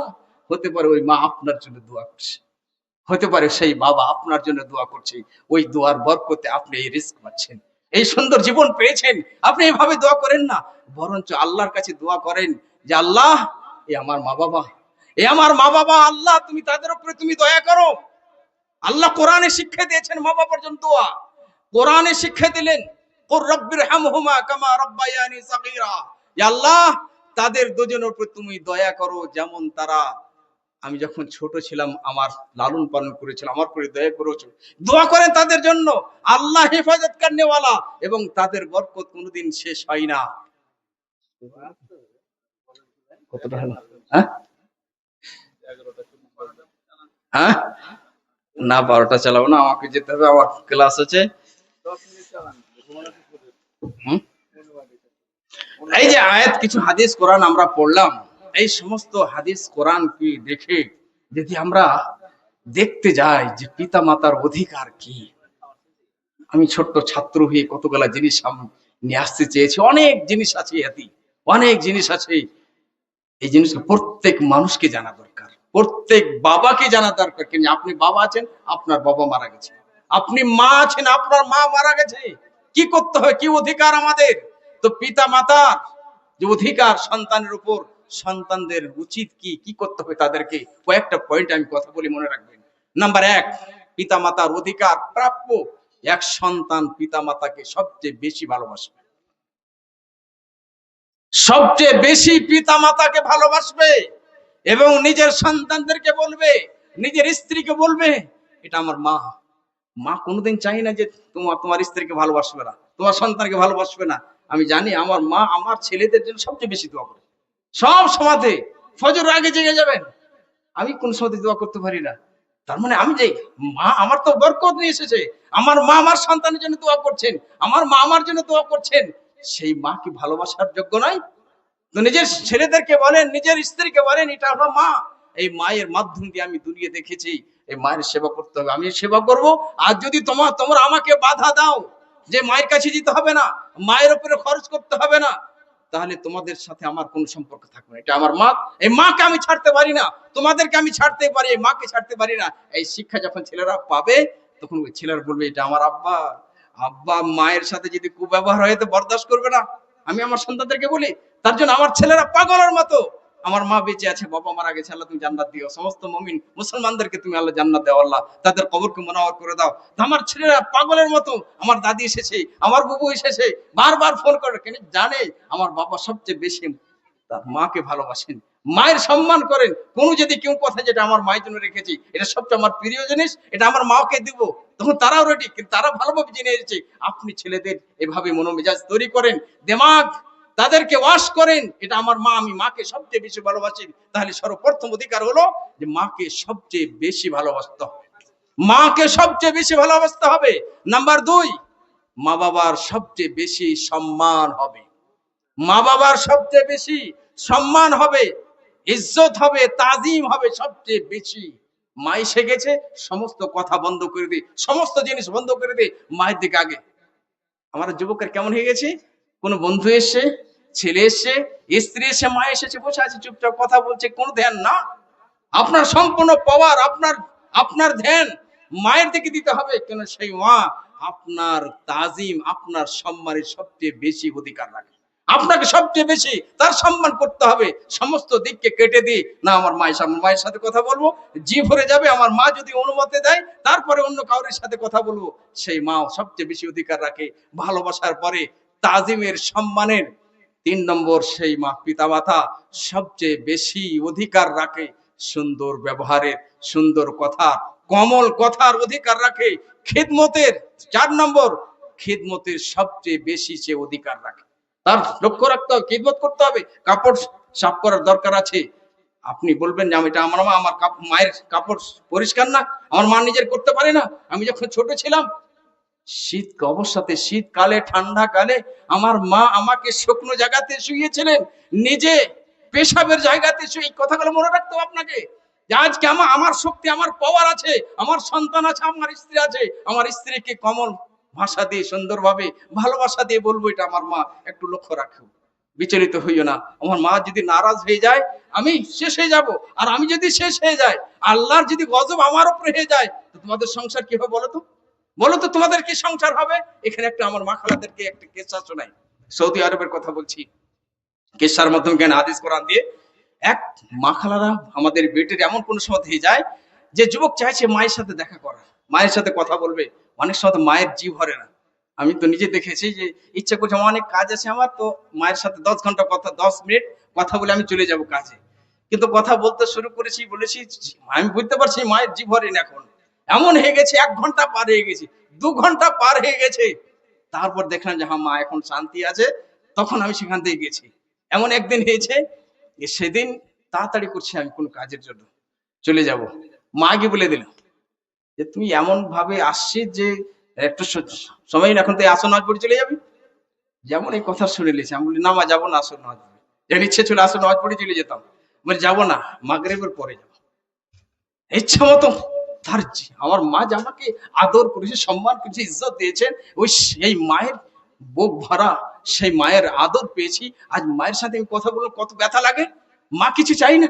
হতে পারে ওই মা আপনার জন্য দোয়া করছে, হতে পারে সেই বাবা আপনার জন্য দোয়া করছে। ওই দোয়ার বরকতে আপনি এই রিস্ক পাচ্ছেন, এই সুন্দর জীবন পেয়েছেন। আপনি এভাবে দোয়া করেন না, বরঞ্চ আল্লাহর কাছে দোয়া করেন যে আল্লাহ, এ আমার মা বাবা, আল্লাহ তুমি তাদের উপরে তুমি দয়া করো। আল্লাহ কোরআনে শিক্ষা দিয়েছেন মা বাবার জন্য দোয়া, কোরআনে শিক্ষা দিলেন, কুর রাব্বিরহামহুমা কামা রাব্বায়ানি সাগীরা, ইয়া আল্লাহ তাদের দুজনের উপর তুমি দয়া করো, যেমন তারা আমি যখন ছোট ছিলাম আমার লালন পালন করেছিল, আমার উপরে দয়া করেছো। দোয়া করেন তাদের জন্য। আল্লাহ হেফাজত করনেওয়ালা, এবং তাদের বরকত কোনোদিন শেষ হয় না। কতটা হলো? হ্যাঁ, না 12টা চালাবো না, আমাকে যেতে হবে, আমার ক্লাস আছে। এই যে আয়াত, কিছু হাদিস কোরআন আমরা পড়লাম, এই সমস্ত হাদিস কোরআন কি দেখে যদি আমরা দেখতে যাই যে পিতা মাতার অধিকার কি। আমি ছোট্ট ছাত্র হয়ে কতগুলা জিনিস নিয়ে আসতে চেয়েছি। অনেক জিনিস আছে, অনেক জিনিস আছে। এই জিনিসটা প্রত্যেক মানুষকে জানা দরকার, প্রত্যেক বাবাকে জানা দরকার। কিন্তু আপনি বাবা আছেন, আপনার বাবা মারা গেছে, আপনি মা আছেন, আপনার মা মারা গেছে। কি করতে হয়, কি অধিকার আমাদের? তো পিতা মাতার যে অধিকার সন্তানের উপর, সন্তানদের উচিত কি কি করতে হবে, তাদেরকে কয়েকটা পয়েন্ট আমি কথা বলি, মনে রাখবেন। নাম্বার 1, পিতা মাতার অধিকার প্রাপ্য। এক সন্তান পিতা মাতাকে সবচেয়ে বেশি ভালোবাসবে, সবচেয়ে বেশি পিতা মাতাকে ভালোবাসবে, এবং নিজের সন্তানদেরকে বলবে, নিজের স্ত্রীকে বলবে, এটা আমার মা। মা কোনোদিন চাই না যে তোমার স্ত্রীকে ভালোবাসবে না, তোমার সন্তানকে ভালোবাসবে না। আমি জানি আমার মা আমার ছেলেদের জন্য সবচেয়ে বেশি দোয়া করে, সব সময়তে। ফজর আগে জেগে যাবেন, আমি কোন সময় দোয়া করতে পারি না, তার মানে আমি যে মা আমার তো বরকত নিয়ে এসেছে, আমার মা আমার সন্তানের জন্য দোয়া করছেন, আমার মা আমার জন্য দোয়া করছেন, সেই মা কি ভালোবাসার যোগ্য নয়? তো নিজের ছেলেদেরকে বলেন, নিজের স্ত্রীকে বলেন, এটা হলো মা। এই মায়ের মাধ্যম দিয়ে আমি দুনিয়া দেখেছি, এই মায়ের সেবা করতে হবে, আমি সেবা করব। আর যদি তোমরা আমাকে বাধা দাও যে মায়ের কাছে যেতে হবে না, মায়ের উপরে খরচ করতে হবে না, তাহলে তোমাদের সাথে আমার কোনো সম্পর্ক থাকবে না। এটা আমার মা, এই মাকে আমি ছাড়তে পারি না, তোমাদেরকে আমি ছাড়তে পারি, এই মাকে ছাড়তে পারি না। এই শিক্ষা যখন ছেলেরা পাবে, তখন ওই ছেলেরা বলবে এটা আমার আব্বা। আব্বা মায়ের সাথে যদি কুব্যবহার হয় তো বরদাস্ত করবে না। আমি আমার সন্তানদেরকে বলি, তার জন্য আমার ছেলেরা পাগলের মতো, আমার মা বেঁচে আছে, বাবা মারা গেছে, আল্লাহ তুমি জান্নাত দিও, সমস্ত মুমিন মুসলমানদেরকে তুমি আল্লাহ জান্নাত দাও, আল্লাহ তাদের কবরকে মুনাওয়ার করে দাও। তো আমার ছেলেরা পাগলের মতো, আমার দাদি এসেছে, আমার বুবু এসেছে, বারবার ফোন করে, কেন জানে আমার বাবা সবচেয়ে বেশি তার মাকে ভালোবাসেন, মায়ের সম্মান করেন। কোন যদি কেউ কথা যেটা আমার মায়ের জন্য রেখেছি, এটা সবচেয়ে আমার প্রিয় জিনিস, এটা আমার মাকে দিব, তখন তারাও রেডি। কিন্তু তারা ভালোভাবে জেনে এসেছে। আপনি ছেলেদের এভাবে মনোমেজাজ তৈরি করেন, দেমাগ তাদেরকে ওয়াশ করেন, এটা আমার মা, আমি মাকে সবচেয়ে বেশি ভালোবাসি। তাহলে সর্বপ্রথম অধিকার হলো যে মাকে সবচেয়ে বেশি ভালোবাসতে হবে, মাকে সবচেয়ে বেশি ভালোবাসতে হবে। নাম্বার 2, মা বাবার সবচেয়ে বেশি সম্মান হবে, মা বাবার সবচেয়ে বেশি সম্মান হবে, ইজ্জত হবে, তাজিম হবে সবচেয়ে বেশি। মা এসে গেছে, সমস্ত কথা বন্ধ করে দে, সমস্ত জিনিস বন্ধ করে দে, মায়ের দিকে আগে। আমার যুবকের কেমন হয়ে গেছে, কোন বন্ধু এসে, ছেলে এসে, স্ত্রী এসে, মা এসেছে, বসে আছে চুপচাপ কথা বলছে, কোনো ধ্যান না। আপনার সম্পূর্ণ পাওয়ার, আপনার ধ্যান মায়ের দিকে দিতে হবে, কেন সেই মা আপনার তাজিম, আপনার সম্মানের সবচেয়ে বেশি অধিকার রাখে, আপনাকে সবচেয়ে বেশি তার সম্মান করতে হবে। সমস্ত দিককে কেটে দিই না, আমার মায়ের সাথে কথা বলবো, জি ভরে যাবে। আমার মা যদি অনুমতি দেয়, তারপরে অন্য কাউরের সাথে কথা বলবো, সেই মা সবচেয়ে বেশি অধিকার রাখে ভালোবাসার পরে, তাজিমের, সম্মানের। 3 নম্বর, সেই মা পিতামাতা সবচেয়ে বেশি অধিকার রাখে সুন্দর ব্যবহারের, সুন্দর কথা, কমল কথার অধিকার রাখে। খিদমতের 4 নম্বর, খিদমতের সবচেয়ে বেশি সে অধিকার রাখে। তার লক্ষ্য রাখতে হবে, খিদমত করতে হবে। কাপড় সাফ করার দরকার আছে, আপনি বলবেন যে আমি এটা আমার মা, আমার মায়ের কাপড় পরিষ্কার না, আমার মা নিজের করতে পারে না। আমি যখন ছোট ছিলাম, শীত অবস্থাতে, শীতকালে, ঠান্ডা কালে আমার মা আমাকে শুকনো জায়গাতে শুইয়েছিলেন, নিজে পেশাবের জায়গাতে শুয়ে। এই কথাগুলো মনে রাখতে হবে আপনাকে, যে আজকে আমার শক্তি, আমার পাওয়ার আছে, আমার সন্তান আছে, আমার স্ত্রী আছে, আমার স্ত্রীকে কমল ভাষা দিয়ে, সুন্দরভাবে ভালোবাসা দিয়ে বলবো এটা আমার মা। একটু লক্ষ্য রাখো, বিচলিত হইও না। আমার মা যদি নারাজ হয়ে যায়, আমি শেষ হয়ে যাব। আর আমি যদি শেষ হয়ে যায়, আল্লাহর যদি গজব আমার উপরে হয়ে যায়, তো তোমাদের সংসার কি হবে বলো তো? বলো তো তোমাদের কি সংসার হবে? এখানে একটা আমার মা খালাদেরকে একটা কেসা শোনাই, সৌদি আরবের কথা বলছি। কেসার মাধ্যমে জ্ঞান, হাদিস কোরআন দিয়ে। এক মা খালারা, আমাদের বেটের এমন কোন সময় হয়ে যায় যে যুবক চাইছে মায়ের সাথে দেখা করা, মায়ের সাথে কথা বলবে, অনেক সময় মায়ের জিভ ভরে না। আমি তো নিজে দেখেছি যে ইচ্ছা করছে, আমার অনেক কাজ আছে, আমার তো মায়ের সাথে 10 ঘন্টা কথা, 10 মিনিট কথা বলে আমি চলে যাব কাজে। কিন্তু কথা বলতে শুরু করেছি, বলেছি, আমি বুঝতে পারছি মায়ের জিভ ভরে না। এখন এমন হয়ে গেছে, 1 ঘন্টা পার হয়ে গেছি, 2 ঘন্টা পার হয়ে গেছে। তারপর দেখলাম যে হ্যাঁ, মা এখন শান্তি আছে, তখন আমি সেখান থেকে গেছি। এমন একদিন হয়েছে, সেদিন তাড়াতাড়ি করছি আমি কোন কাজের জন্য চলে যাব, মা গিয়ে বলে দিল যে তুমি এমন ভাবে আসছি যে একটু সময় না, এখন তো আসর নামাজ পড়ে চলে যাবি। যেমন এই কথা শুনে নিয়েছি, আমি বলি না মা, যাবো না আসর নামাজ পড়ে। যেন ইচ্ছে ছিল আসর নামাজ পড়ে চলে যেতাম, বলে যাবো না, মাগরিবের পরে যাবো। ইচ্ছা মতো তার আমার মা যে আমাকে আদর করেছে, সম্মান করেছে, ইজ্জত দিয়েছেন, ওই সেই মায়ের বুক ভরা, সেই মায়ের আদর পেয়েছি। আজ মায়ের সাথে আমি কথা বললে কত ব্যথা লাগে। মা কিছু চাই না,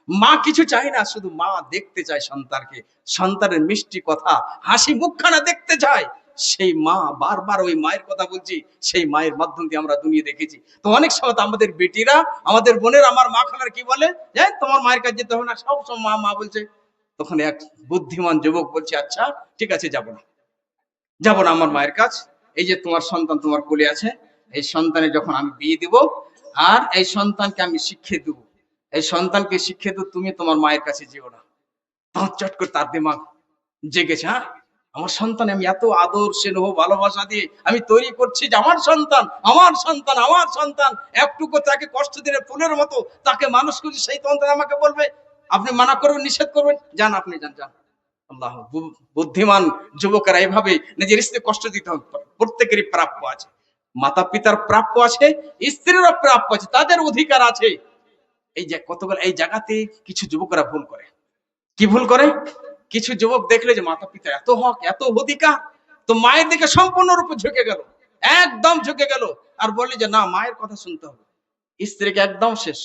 মা কিছু চাই না, শুধু মা দেখতে চায় সন্তানকে, সন্তানের মিষ্টি কথা, হাসি মুখখানা দেখতে চায়। সেই মা, বারবার ওই মায়ের কথা বলছি, সেই মায়ের মাধ্যম দিয়ে আমরা দুনিয়া দেখেছি। তো অনেক সময় আমাদের বেটিরা, আমাদের বোনের, আমার মা খালার কি বলে, যে তোমার মায়ের কাছে যেতে হবে না, সব সময় মা মা বলছে। তখন এক বুদ্ধিমান যুবক বলছে, আচ্ছা ঠিক আছে, যাব না, যাব না আমার মায়ের কাছে। এই যে তোমার সন্তান তোমার কোলে আছে, এই সন্তানের যখন আমি বিয়ে দিব, আর এই সন্তানকে আমি শিক্ষা দেব, এই সন্তানকে শিক্ষা দেব, তুমি তোমার মায়ের কাছে যেও না। তখন চট করে তার দিমাগ জেগেছে, হ্যাঁ আমার সন্তান, আমি এত আদর, স্নেহ, ভালোবাসা দিয়ে আমি তৈরি করছি, যে আমার সন্তান, আমার সন্তান, আমার সন্তান, একটুকু তাকে কষ্ট দিলে ফুলের মতো তাকে মানুষ করছি, সেই সন্তান আমাকে বলবে আপনি মানা করবেন, নিষেধ করবেন, যান আপনি যান, যান। আল্লাহ, বুদ্ধিমান যুবকেরা এইভাবে নিজের স্ত্রী কষ্ট দিতে হবে। প্রত্যেকেরই প্রাপ্য আছে, মাতা পিতার প্রাপ্য আছে, স্ত্রীরও প্রাপ্য আছে, তাদের অধিকার আছে। এই যে কতগুলো এই জায়গাতে কিছু যুবকরা ভুল করে। কি ভুল করে? কিছু যুবক দেখলে যে মাতা পিতা এত হক, এত অধিকার, তো মায়ের দিকে সম্পূর্ণরূপে ঝুঁকে গেল, একদম ঝুঁকে গেল, আর বলে যে না, মায়ের কথা শুনতে হবে। স্ত্রীকে একদম শেষ,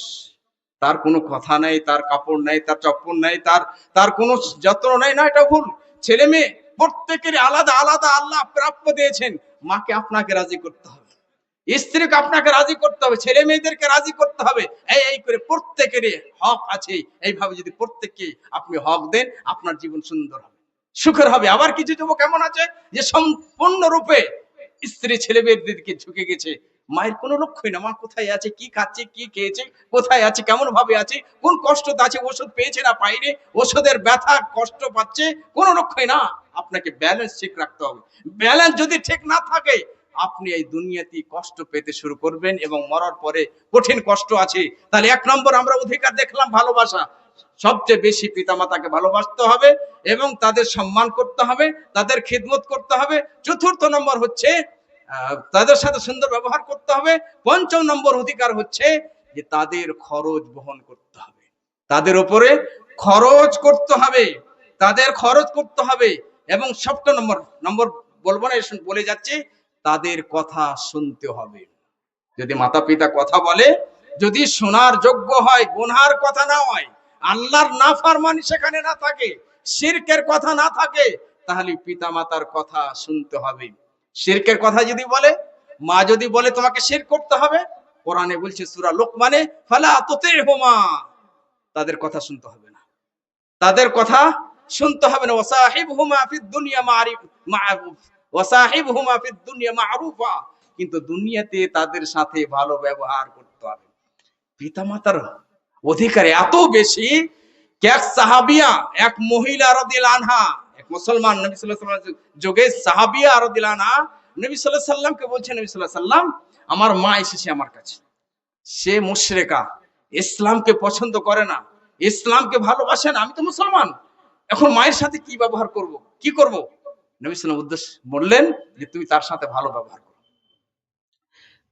তার কোনো কথা নেই, তার কাপড় নেই, তার চপ্পল নেই, তার তার কোনো যত্ন নেই। না, এটা ভুল। ছেলে মেয়ে প্রত্যেকের আলাদা আলাদা আল্লাহ প্রাপ্য দিয়েছেন। মাকে আপনাকে রাজি করতে হবে, স্ত্রীকে আপনাকে রাজি করতে হবে, ছেলে মেয়েদেরকে রাজি করতে হবে। এই করে প্রত্যেকেরই হক আছে। এইভাবে যদি প্রত্যেককে আপনি হক দেন, আপনার জীবন সুন্দর হবে, সুখের হবে। আবার কিছু যুবক এমন আছে যে সম্পূর্ণরূপে স্ত্রী ছেলে মেয়ের দিকে ঝুঁকে গেছে, মায়ের কোনো লক্ষ্যই না, মা কোথায় আছে, কি খাচ্ছে, কি খেয়েছে, কোথায় আছে, কেমন ভাবে আছে, কোন কষ্টতে আছে, ওষুধ পেয়েছে না পাইনি, ওষুধের ব্যথা কষ্ট পাচ্ছে, কোনো লক্ষ্যই না। আপনাকে ব্যালেন্স ঠিক রাখতে হবে। ব্যালেন্স যদি ঠিক না থাকে, আপনি এই দুনিয়াতে কষ্ট পেতে শুরু করবেন এবং মরার পরে কঠিন কষ্ট আছে। তাহলে 1 নম্বর আমরা অধিকার দেখলাম ভালোবাসা। সবচেয়ে বেশি পিতামাতাকে ভালোবাসতে হবে এবং তাদের সম্মান করতে হবে, তাদের খিদমত করতে হবে। চতুর্থ নম্বর হচ্ছে তাদের সাথে সুন্দর ব্যবহার করতে হবে। পঞ্চম নম্বর অধিকার হচ্ছে যে তাদের খরচ বহন করতে হবে, তাদের উপরে খরচ করতে হবে, তাদের খরচ করতে হবে। এবং সপ্তম নম্বর বলবো না, বলে যাচ্ছে, তাদের কথা শুনতে হবে। যদি মাতা পিতা কথা বলে, যদি শোনার যোগ্য হয়, গুনহার কথা না হয়, আল্লাহর নাফরমানি সেখানে না থাকে, শিরকের কথা না থাকে, তাহলে পিতা মাতার কথা শুনতে হবে। শিরকের কথা যদি বলে, মা যদি বলে তোমাকে শিরক করতে হবে, কোরআনে বলছে সূরা লোকমানে, ফালা তুতিহুমা, তাদের কথা শুনতে হবে না, তাদের কথা শুনতে হবে না। ওয়াসাহিবহুমা ফিদ দুনিয়া মা'রুফ, ওয়াসাহিবহুমা ফিদ দুনিয়া মা'রুফা, কিন্তু দুনিয়াতে তাদের সাথে ভালো ব্যবহার করতে হবে। পিতামাতার অধিকার এত বেশি, এক সাহাবিয়া, এক মহিলা রাদিয়াল্লাহু আনহা, এক মুসলমান নবী সাল্লাল্লাহু আলাইহি ওয়াসাল্লাম যুগে সাহাবিয়া রাদিয়াল্লাহু আনহা নবী সাল্লাল্লাহু আলাইহি সাল্লামকে বলছেন, নবী সাল্লাল্লাহু আলাইহি সাল্লাম, আমার মা এসেছে আমার কাছে, সে মুশরিকা, ইসলামকে পছন্দ করে না, ইসলামকে ভালোবাসে না, আমি তো মুসলমান, এখন মায়ের সাথে কি ব্যবহার করব, কি করব? নবী সাল্লাল্লাহু আলাইহি ওয়াসাল্লাম উদ্দেশ্য বললেন যে তুমি তার সাথে ভালো ব্যবহার করো।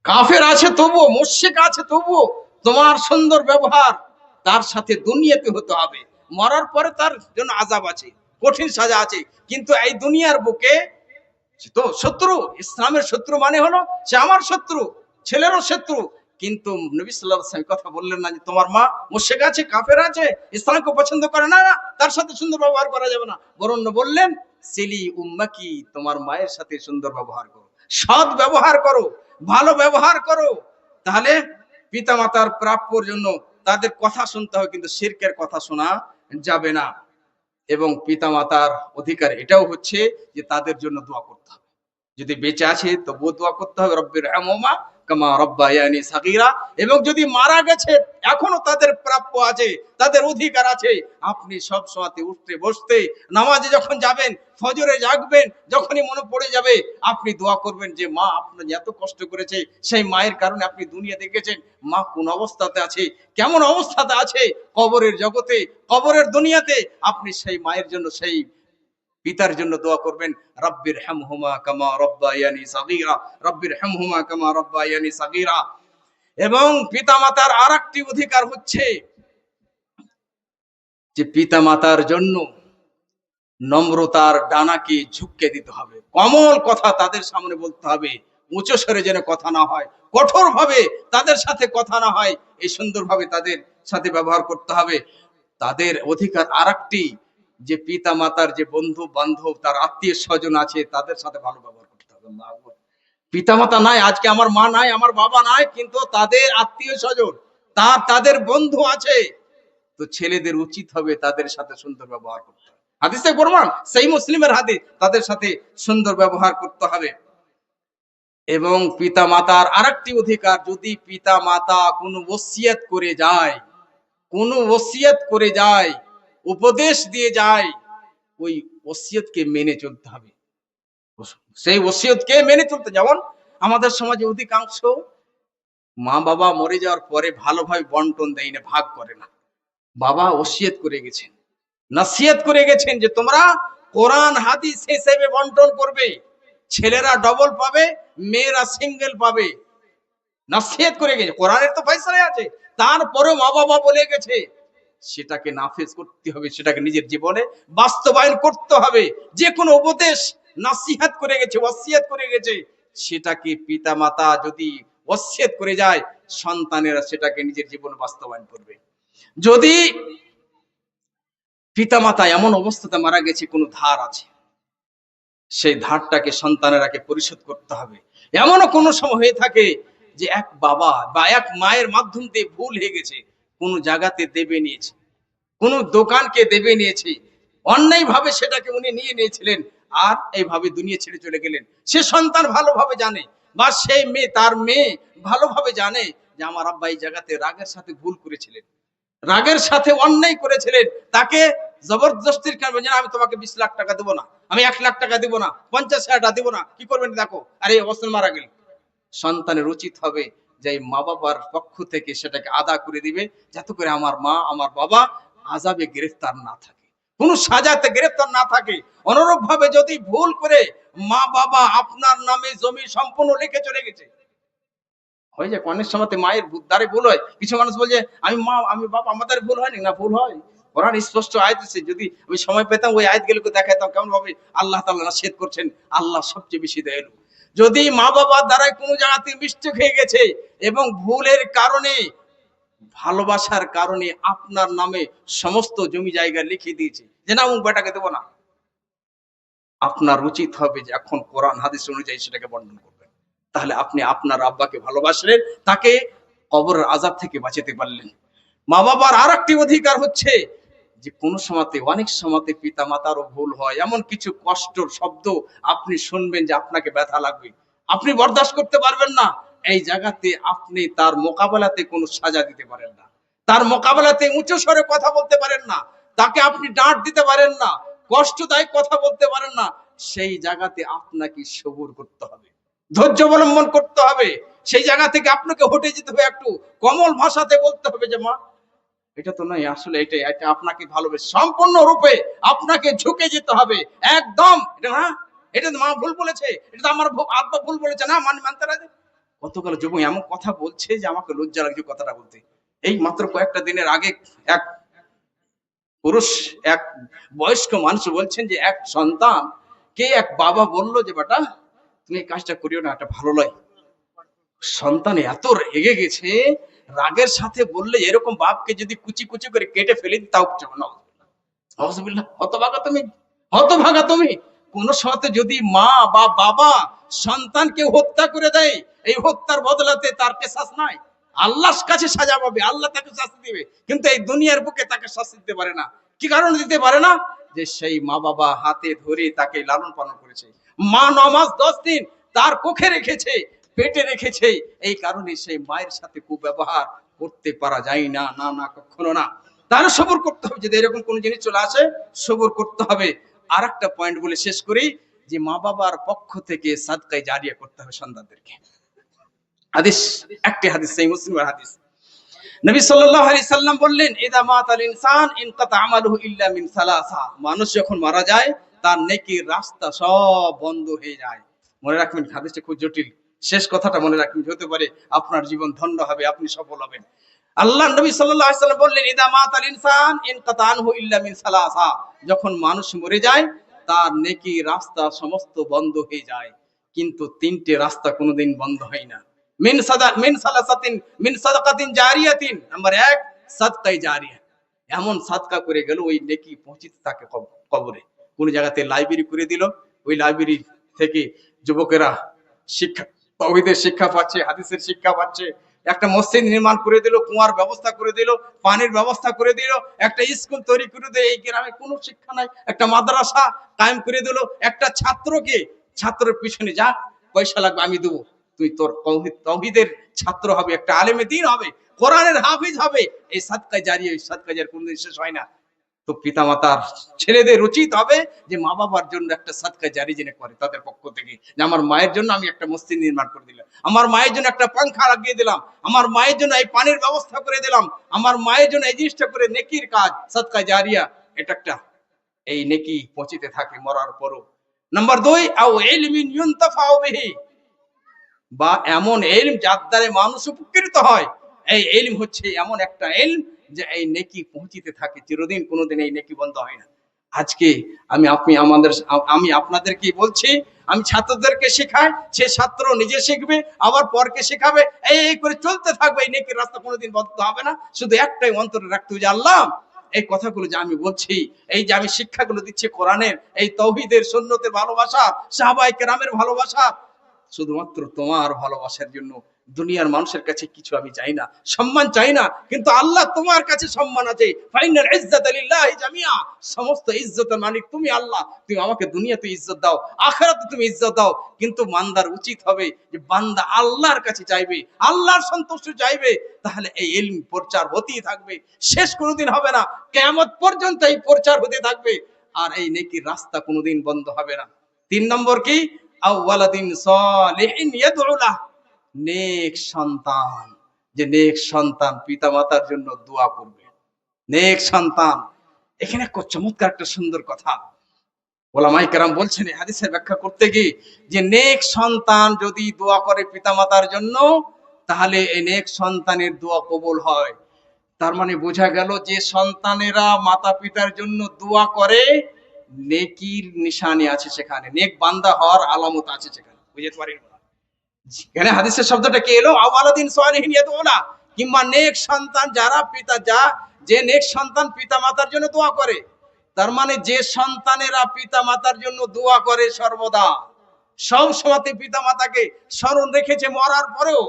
কাফের আছে তবুও, মুশরিক আছে তবুও তোমার সুন্দর ব্যবহার তার সাথে দুনিয়াতে হতে হবে। মরার পরে তার জন্য আযাব আছে, কঠিন সাজা আছে, কিন্তু এই দুনিয়ার বুকে সে তো শত্রু, ইসলামের শত্রু মানে হলো সে আমার শত্রু, ছেলেরও শত্রু। কিন্তু নবী সাল্লাল্লাহু আলাইহি ওয়াসাল্লাম কথা বললেন না যে তোমার মা মুশরিক আছে, কাফের আছে, ইসলামকে পছন্দ করে না, তার সাথে সুন্দর ব্যবহার করা যাবে না। বরং বললেন সিলি উম্মাকি, তোমার মায়ের সাথে সুন্দর ব্যবহার করো, সৎ ব্যবহার করো, ভালো ব্যবহার করো। তাহলে পিতামাতার প্রাপ্যর জন্য তাদের কথা শুনতে হবে, কিন্তু শিরকের কথা শোনা যাবে না। এবং পিতামাতার অধিকার এটাও হচ্ছে যে তাদের জন্য দোয়া করতে হবে, যদি বেঁচে আছে তবুও দোয়া করতে হবে, রব্বির হামহুমা কামা রাব্বায়ানি সাগীরা। এবং যদি মারা গেছে, এখনো তাদের প্রাপ্য আছে, তাদের অধিকার আছে। আপনি সব সময়তে উঠতে বসতে, নামাজে যখন যাবেন, ফজরে জাগবেন, যখনই মনে পড়ে যাবে আপনি দোয়া করবেন যে মা আপনার এত কষ্ট করেছে, সেই মায়ের কারণে আপনি দুনিয়া দেখেছেন, মা কোন অবস্থাতে আছে, কেমন অবস্থাতে আছে, কবরের জগতে, কবরের দুনিয়াতে, আপনি সেই মায়ের জন্য, সেই পিতার জন্য দোয়া করবেন, রব্বির হামহুমা কামা রাব্বায়ানি সাগীরা, রব্বির হামহুমা কামা রাব্বায়ানি সাগীরা। এবং পিতামাতার আরেকটি অধিকার হচ্ছে যে পিতামাতার জন্য নম্রতার ডানাকে ঝুঁকে দিতে হবে, কমল কথা তাদের সামনে বলতে হবে, উচ্চ স্বরে যেন কথা না হয়, কঠোর ভাবে তাদের সাথে কথা না হয়, এই সুন্দরভাবে তাদের সাথে ব্যবহার করতে হবে। তাদের অধিকার আরেকটি, যে পিতা মাতার যে বন্ধু বান্ধব, তার আত্মীয় স্বজন আছে, তাদের সাথে ভালো ব্যবহার করতে হবে। পিতা মাতা নাই, আজকে আমার মা নাই, আমার বাবা নাই, কিন্তু তাদের আত্মীয় স্বজন, তাদের বন্ধু আছে, তো ছেলেদের উচিত হবে তাদের সাথে সুন্দর ব্যবহার করতে হবে। হাদিসে প্রমাণ, সেই মুসলিমের হাদিস, তাদের সাথে সুন্দর ব্যবহার করতে হবে। এবং পিতা মাতার আরেকটি অধিকার, যদি পিতা মাতা কোনো ওসিয়ত করে যায়, কোনো ওসিয়ত করে যায়, উপদেশ দিয়ে যায়, ওই ওসিয়তকে মেনে চলতে হবে, সেই ওসিয়তকে মেনে চলতে। যেমন আমাদের সমাজে অধিকাংশ মা বাবা মরে যাওয়ার পরে ভালোভাবে বন্টন দেয় না, ভাগ করে না। বাবা ওসিয়ত করে গেছেন, নসিহত করে গেছেন যে তোমরা কোরআন হাদিস হিসেবে বন্টন করবে, ছেলেরা ডবল পাবে, মেয়েরা সিঙ্গেল পাবে। নসিহত করে গেছে, কোরআনের তো ফয়সালা আছে, তারপরে মা বাবা বলে গেছে, সেটাকে নাফিজ করতে হবে, সেটাকে নিজের জীবনে বাস্তবায়ন করতে হবে। যে কোনো উপদেশ নসিহত করে গেছে, ওসিয়ত করে গেছে, সেটাকে পিতা মাতা যদি ওসিয়ত করে যায়, সন্তানেরা সেটাকে নিজের জীবনে বাস্তবায়ন করবে। যদি পিতা মাতা এমন অবস্থাতে মারা গেছে, কোনো ধার আছে, সেই ধারটাকে সন্তানেরাকে পরিশোধ করতে হবে। এমনও কোনো সময় হয়ে থাকে যে এক বাবা বা এক মায়ের মাধ্যম দিয়ে ভুল হয়ে গেছে, কোন জায়গাতে দেবে নিয়েছে, কোন দোকানকে দেবে নিয়েছে, অন্যায় ভাবে সেটাকে উনি নিয়ে নিয়েছিলেন, আর এইভাবে দুনিয়া ছেড়ে চলে গেলেন। সে সন্তান ভালোভাবে জানে, বা সেই মেয়ে, তার মেয়ে ভালোভাবে জানে যে আমার আব্বা এই জায়গাতে রাগের সাথে ভুল করেছিলেন, রাগের সাথে অন্যায় করেছিলেন। তাকে জবরদস্তির কারণে বলছেন, আমি তোমাকে 20 লাখ টাকা দেবো না, আমি 1 লাখ টাকা দেবো না, 50,000 টাকা দেবো না, কি করবেন দেখো, আর এই অবস্থায় মারা গেল। সন্তানের উচিত হবে যে মা বাবার পক্ষ থেকে সেটাকে আদা করে দিবে, যাতে করে আমার মা আমার বাবা আযাবে গ্রেফতার না থাকে, কোন সাজাতে গ্রেফতার না থাকে। অনুরূপ ভাবে যদি ভুল করে মা বাবা আপনার নামে জমি সম্পূর্ণ লিখে চলে গেছে, হয় যে অনেক সময় মায়ের দ্বারে ভুল হয়, কিছু মানুষ বলছে আমি মা আমি বাবা, আমাদের ভুল হয়নি, না ভুল হয়। কোরআন স্পষ্ট আয়াত আছে, যদি আমি সময় পেতাম ওই আয়াতগুলোকে দেখাতাম কেমন ভাবে আল্লাহ তাআলা নিষেধ করছেন। আল্লাহ সবচেয়ে বেশি দয়ালু। যদি মা বাবার দ্বারাই কোনো জায়গাতে মিস্টেক হয়ে গেছে এবং ভুলের কারণে, ভালোবাসার কারণে আপনার নামে সমস্ত জমি জায়গা লিখে দিয়েছে যে না অমুক বেটাকে দেবো না, আপনার উচিত হবে যে এখন কোরআন হাদিস অনুযায়ী সেটাকে বর্ণন করবেন। তাহলে আপনি আপনার আব্বাকে ভালোবাসলেন, তাকে কবরের আযাব থেকে বাঁচাতে পারলেন। মা বাবার আর একটি অধিকার হচ্ছে যে কোন সময়তে, অনেক সময়তে পিতা মাতারও ভুল হয়, এমন কিছু কষ্টর শব্দ আপনি শুনবেন যে আপনাকে ব্যথা লাগবে, আপনি বরদাস্ত করতে পারবেন না। এই জায়গাতে আপনি তার মোকাবেলাতে কোনো সাজা দিতে পারেন না, তার মোকাবেলাতে উঁচু স্বরে কথা বলতে পারেন না, তাকে আপনি ডাঁট দিতে পারেন না, কষ্টদায়ক কথা বলতে পারেন না। সেই জায়গাতে আপনাকে সবুর করতে হবে, ধৈর্য অবলম্বন করতে হবে। সেই জায়গা থেকে আপনাকে হটে যেতে হবে, একটু কোমল ভাষাতে বলতে হবে যে মা এটা তো নয়, আসলে এটা এটা আপনাকে ভালোবেসে সম্পূর্ণ রূপে আপনাকে ঝুঁকে যেতে হবে একদম। এটা না, এটা তো মা ভুল বলেছে, এটা তো আমার আব্বা ভুল বলেছে, না মানতে রাজি। কতগুলো যুবক এমন কথা বলছে যে আমাকে লজ্জা লাগছে কথাটা বলতে। এই মাত্র কয়েকটা দিনের আগে এক পুরুষ, এক বয়স্ক মানুষ বলছেন যে এক সন্তান কে এক বাবা বলল যে বেটা তুমি এই কাজটা করিও না, এটা ভালো নয়। সন্তান এত রেগে গেছে, রাগের সাথে বললে এরকম বাপকে যদি কুচি কুচি করে কেটে ফেলে দিই তাও চলে না। হতভাগা তুমি, হতভাগা তুমি। কোন সাথে যদি মা বা বাবা সন্তানকে হত্যা করে দেয়, এই হত্যার বদলাতে তার কেসাস নাই, আল্লাহর কাছে সাজা পাবে, আল্লাহ তাকে শাস্তি দিবে, কিন্তু এই দুনিয়ার বুকে তাকে শাস্তি দিতে পারে না। কি কারণে দিতে পারে না? যে সেই মা বাবা হাতে ধরে তাকে লালন পালন করেছে, মা 9 মাস 10 দিন তার কোখে রেখেছে, পেটে রেখেছে, এই কারণে সেই মায়ের সাথে কুব্যবহার করতে পারা যায় না, না না কখনো না। তাহলে সবর করতে হবে, যদি এরকম কোন জিনিস চলে আসে সবর করতে হবে। আর একটা পয়েন্ট বলে শেষ করি, যে মা বাবার পক্ষ থেকে সাদকায়ে জারিয়া করতে হবে সন্তানদেরকে। হাদিস, একটি হাদিস, সেই মুসলিমের হাদিস, নবী সাল্লাল্লাহু আলাইহি সাল্লাম বললেন ইদা মাতাল ইনসান ইনকাতা আমালুহু ইল্লা মিন সালাসা, মানুষ যখন মারা যায় তার নেকির রাস্তা সব বন্ধ হয়ে যায়। মনে রাখবেন, হাদিসটা খুব জটিল, শেষ কথাটা মনে রাখবেন, হতে পারে আপনার জীবন ধন্য হবে, আপনি সফল হবেন। আল্লাহ নবী সাল্লাল্লাহু আলাইহি সাল্লাম বললেন ইদা মাতাল ইনসান ইনকাতা আনহু ইল্লা মিন সালাসা, যখন মানুষ মরে যায় তার নেকির রাস্তা সমস্ত বন্ধ হয়ে যায়, কিন্তু তিনটে রাস্তা কোনোদিন বন্ধ হয় না। মিন সাদাকাতিন জারিয়াতিন, নাম্বার 1 সাদকায়ে জারিয়া, এমন সাদকা করে গেল ওই নেকি পৌঁছিতে থাকে কবরে। কোন জায়গাতে লাইব্রেরি করে দিল, ওই লাইব্রেরি থেকে যুবকেরা শিক্ষা, তাওহীদের শিক্ষা পাচ্ছে, হাদিসের শিক্ষা পাচ্ছে। একটা মসজিদ নির্মাণ করে দিল, কুয়ার ব্যবস্থা করে দিল, পানির ব্যবস্থা করে দিল, একটা স্কুল তৈরি করে দিল, এই গ্রামে কোনো শিক্ষা নাই, একটা মাদ্রাসা কায়েম করে দিল। একটা ছাত্রকে, ছাত্রের পিছনে যা পয়সা লাগবে আমি দেবো, তুই তোর তাওহীদের ছাত্র হবে, একটা আলেমে দ্বীন হবে, কোরআনের হাফিজ হবে। এই সাদকায়ে জারিয়া, এই সাদকায়ে জারিয়া কোনদিন শেষ হয় না। তো পিতামাতার ছেলেদের উচিত হবে যে মা বাবার জন্য একটা সাদকায়ে জারি জেনে করে তাদের পক্ষ থেকে, যে আমার মায়ের জন্য আমি একটা মসজিদ নির্মাণ করে দিলাম, আমার মায়ের জন্য একটা পাংখা লাগিয়ে দিলাম, আমার মায়ের জন্য এই পানির ব্যবস্থা করে দিলাম, আমার মায়ের জন্য এই জিনিসটা করে, নেকির কাজ সাদকায়ে জারিয়া। এটা একটা এই নেকি পচিতে থাকে মরার পরও। নাম্বার 2, আও ইলমিন ইউনতাফাউ বিহি, বা এমন ইলম যার দ্বারা মানুষ উপকৃত হয়। এই ইলম হচ্ছে এমন একটা ইলম যে এই নেকি পৌঁছিতে থাকে চিরদিন, কোনোদিন এই নেকি বন্ধ হয় না। আজকে আমি আপনাদেরকে বলছি, আমি ছাত্রদেরকে শেখাই, সে ছাত্র নিজে শিখবে, আবার পরকে শেখাবে, এই করে চলতে থাকবে। এই নেকির রাস্তা কোনোদিন বন্ধ হবে না। শুধু একটাই অন্তরে রাখতে হবে যে আল্লাহ, এই কথাগুলো যে আমি বলছি, এই যে আমি শিক্ষাগুলো দিচ্ছি কোরআনের, এই তাওহীদের সুন্নতের ভালোবাসা, সাহাবায়ে কেরামের ভালোবাসা, শুধুমাত্র তোমার ভালোবাসার জন্য। দুনিয়ার মানুষের কাছে কিছু আমি চাই না, সম্মান চাই না, কিন্তু আল্লাহ তোমার কাছে সম্মান আছে। ফাইনাল ইজ্জাত লিল্লাহি জামিআ, সমস্ত ইজ্জতের মালিক তুমি আল্লাহ। তুমি আমাকে দুনিয়াতে ইজ্জত দাও, আখিরাতে তুমি ইজ্জত দাও, কিন্তু বান্দার উচিত হবে যে বান্দা আল্লাহর কাছে চাইবে, আল্লাহর সন্তুষ্টি চাইবে, তাহলে এই ইলম প্রচার হতেই থাকবে, শেষ কোনোদিন হবে না। কিয়ামত পর্যন্ত এই প্রচার হতে থাকবে, আর এই নেকির রাস্তা কোনোদিন বন্ধ হবে না। 3 নম্বর কি, আওয়ালাদিন সালিহিন ইয়াদউ লাহ, নেক সন্তান, যে নেক সন্তান পিতামাতার জন্য দোয়া করবে। নেক সন্তান, এখানে একটা চমৎকার একটা সুন্দর কথা ওলামায়ে কেরাম বলছেন এই হাদিসের ব্যাখ্যা করতে গিয়ে, যে নেক সন্তান যদি দোয়া করে পিতামাতার জন্য, তাহলে এই নেক সন্তানের দোয়া কবুল হয়। তার মানে বোঝা গেল যে সন্তানেরা মাতা পিতার জন্য দোয়া করে, নেকির নিশানি আছে সেখানে, নেক বান্দা হওয়ার আলামত আছে সেখানে। বুঝতে পারেন? এখানে হাদিসের শব্দটা কি এলো, আওয়ালাদিন সালিহিন ইয়াদউ লাহ, কিংবা নেক সন্তান যারা যে নেক সন্তান পিতা মাতার জন্য দোয়া করে। তার মানে যে সন্তানেরা পিতা মাতার জন্য দোয়া করে সর্বদা, সব সময় পিতা মাতাকে স্মরণ রেখেছে মরার পরেও,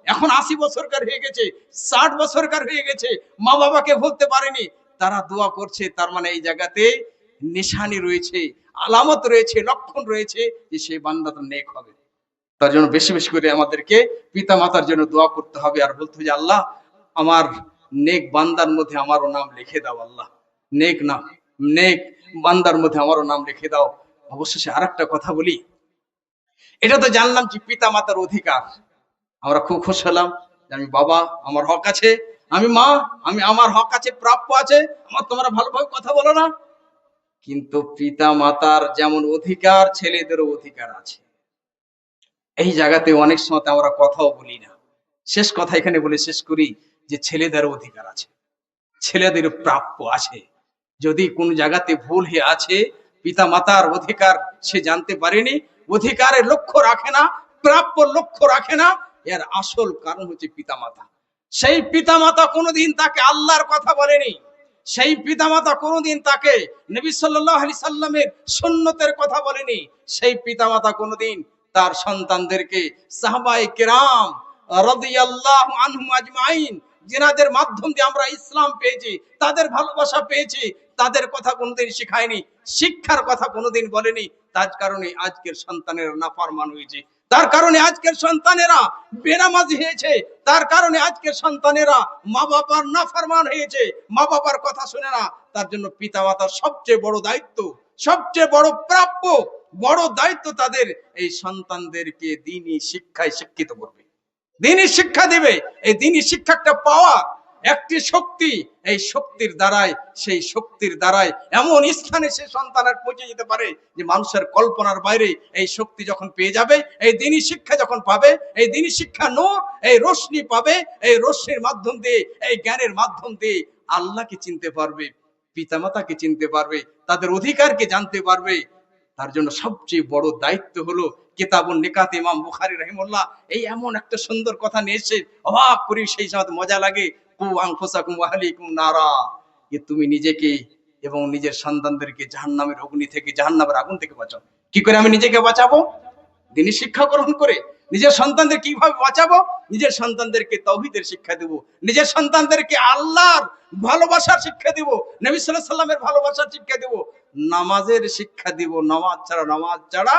এখন 80 বছরকার হয়ে গেছে, 60 বছরকার হয়ে গেছে, মা বাবাকে ভুলতে পারেনি, তারা দোয়া করছে। তার মানে এই জায়গাতে নিশানি রয়েছে, আলামত রয়েছে, লক্ষণ রয়েছে যে সেই বান্দাটা নেক হবে। তার জন্য বেশি বেশি করে আমাদেরকে পিতা মাতার জন্য দোয়া করতে হবে, আর বলতে হবে যে আল্লাহ, আমার নেক বান্দার মধ্যে আমারও নাম লিখে দাও। আল্লাহ, নেক বান্দার মধ্যে আমারও নাম লিখে দাও। অবশেষে আরেকটা কথা বলি, এটা তো জানলাম যে পিতা মাতার অধিকার, আমরা খুব খুশি হলাম যে আমি বাবা, আমার হক আছে, আমি মা, আমার হক আছে, প্রাপ্য আছে আমার। তোমরা ভালোভাবে কথা বলো না, কিন্তু পিতা মাতার যেমন অধিকার, ছেলেদেরও অধিকার আছে। এই জায়গাতে অনেক সময় আমরা কথাও বলি না। শেষ কথা এখানে বলে শেষ করি যে ছেলেদেরও অধিকার আছে, ছেলেদের প্রাপ্য আছে। যদি কোন জায়গাতে ভুল হয়ে আছে, পিতা মাতার অধিকার সে জানতে পারেনি, অধিকারের লক্ষ্য রাখে না, প্রাপ্য লক্ষ্য রাখে না, এর আসল কারণ হচ্ছে পিতা মাতা। সেই পিতা মাতা কোনোদিন তাকে আল্লাহর কথা বলেনি, সেই পিতা মাতা কোনোদিন তাকে নবী সাল্লাল্লাহু আলাইহি সাল্লামের সুন্নতের কথা বলেনি, সেই পিতা মাতা কোনোদিন তার সন্তানদেরকে সাহাবায়ে কেরাম রাদিয়াল্লাহু আনহুম আজমাইন, যিনাদের মাধ্যম দিয়ে আমরা ইসলাম পেয়েছি, তাদের ভালোবাসা পেয়েছি, তাদের কথা কোনোদিন শিখায়নি, শিক্ষার কথা কোনোদিন বলেনি। তার কারণে আজকের সন্তানেরা নাফরমান হয়েছে, তার কারণে আজকের সন্তানেরা বেনামাজি হয়েছে, তার কারণে আজকের সন্তানেরা মা বাবার নাফরমান হয়েছে, মা বাবার কথা শুনে না। তার জন্য পিতা মাতার সবচেয়ে বড় দায়িত্ব, সবচেয়ে বড় প্রাপ্য, বড় দায়িত্ব তাদের এই সন্তানদেরকে দ্বীনি শিক্ষায় শিক্ষিত করবে, দ্বীনি শিক্ষা দেবে। এই দ্বীনি শিক্ষাটা পাওয়া একটি শক্তি, এই শক্তির দ্বারাই এমন স্থানে সে সন্তানের পৌঁছে যেতে পারে যে মানুষের কল্পনার বাইরে। এই শক্তি যখন পেয়ে যাবে, এই দ্বীনি শিক্ষা যখন পাবে, এই দ্বীনি শিক্ষা নূর, এই রোশনি পাবে, এই রোশনির মাধ্যম দিয়ে, এই জ্ঞানের মাধ্যম দিয়ে আল্লাহকে চিনতে পারবে, পিতামাতাকে চিনতে পারবে, তাদের অধিকারকে জানতে পারবে। তার জন্য সবচেয়ে বড় দায়িত্ব হলো কিতাবুন নিকাত, ইমাম বুখারী রাহিমাহুল্লাহ এই এমন একটা সুন্দর কথা নিয়ে এসে অবাক করি, সেই সময় মজা লাগে। কু আনফুসাকুম ওয়া আহলিকুম নারা, যে তুমি নিজেকে এবং নিজের সন্তানদেরকে জাহান্নামের অগ্নি থেকে, জাহান্নামের আগুন থেকে বাঁচাও। কি করে আমি নিজেকে বাঁচাবো? দ্বীনি শিক্ষা গ্রহণ করে। নিজের সন্তানদের কিভাবে বাঁচাবো? নিজের সন্তানদেরকে তাওহীদের শিক্ষা দেব, নিজের সন্তানদেরকে আল্লাহর ভালোবাসার শিক্ষা দেব, নবী সাল্লাল্লাহু আলাইহি সাল্লামের ভালোবাসার শিক্ষা দেব, নামাজের শিক্ষা দেব। নামাজ ছাড়া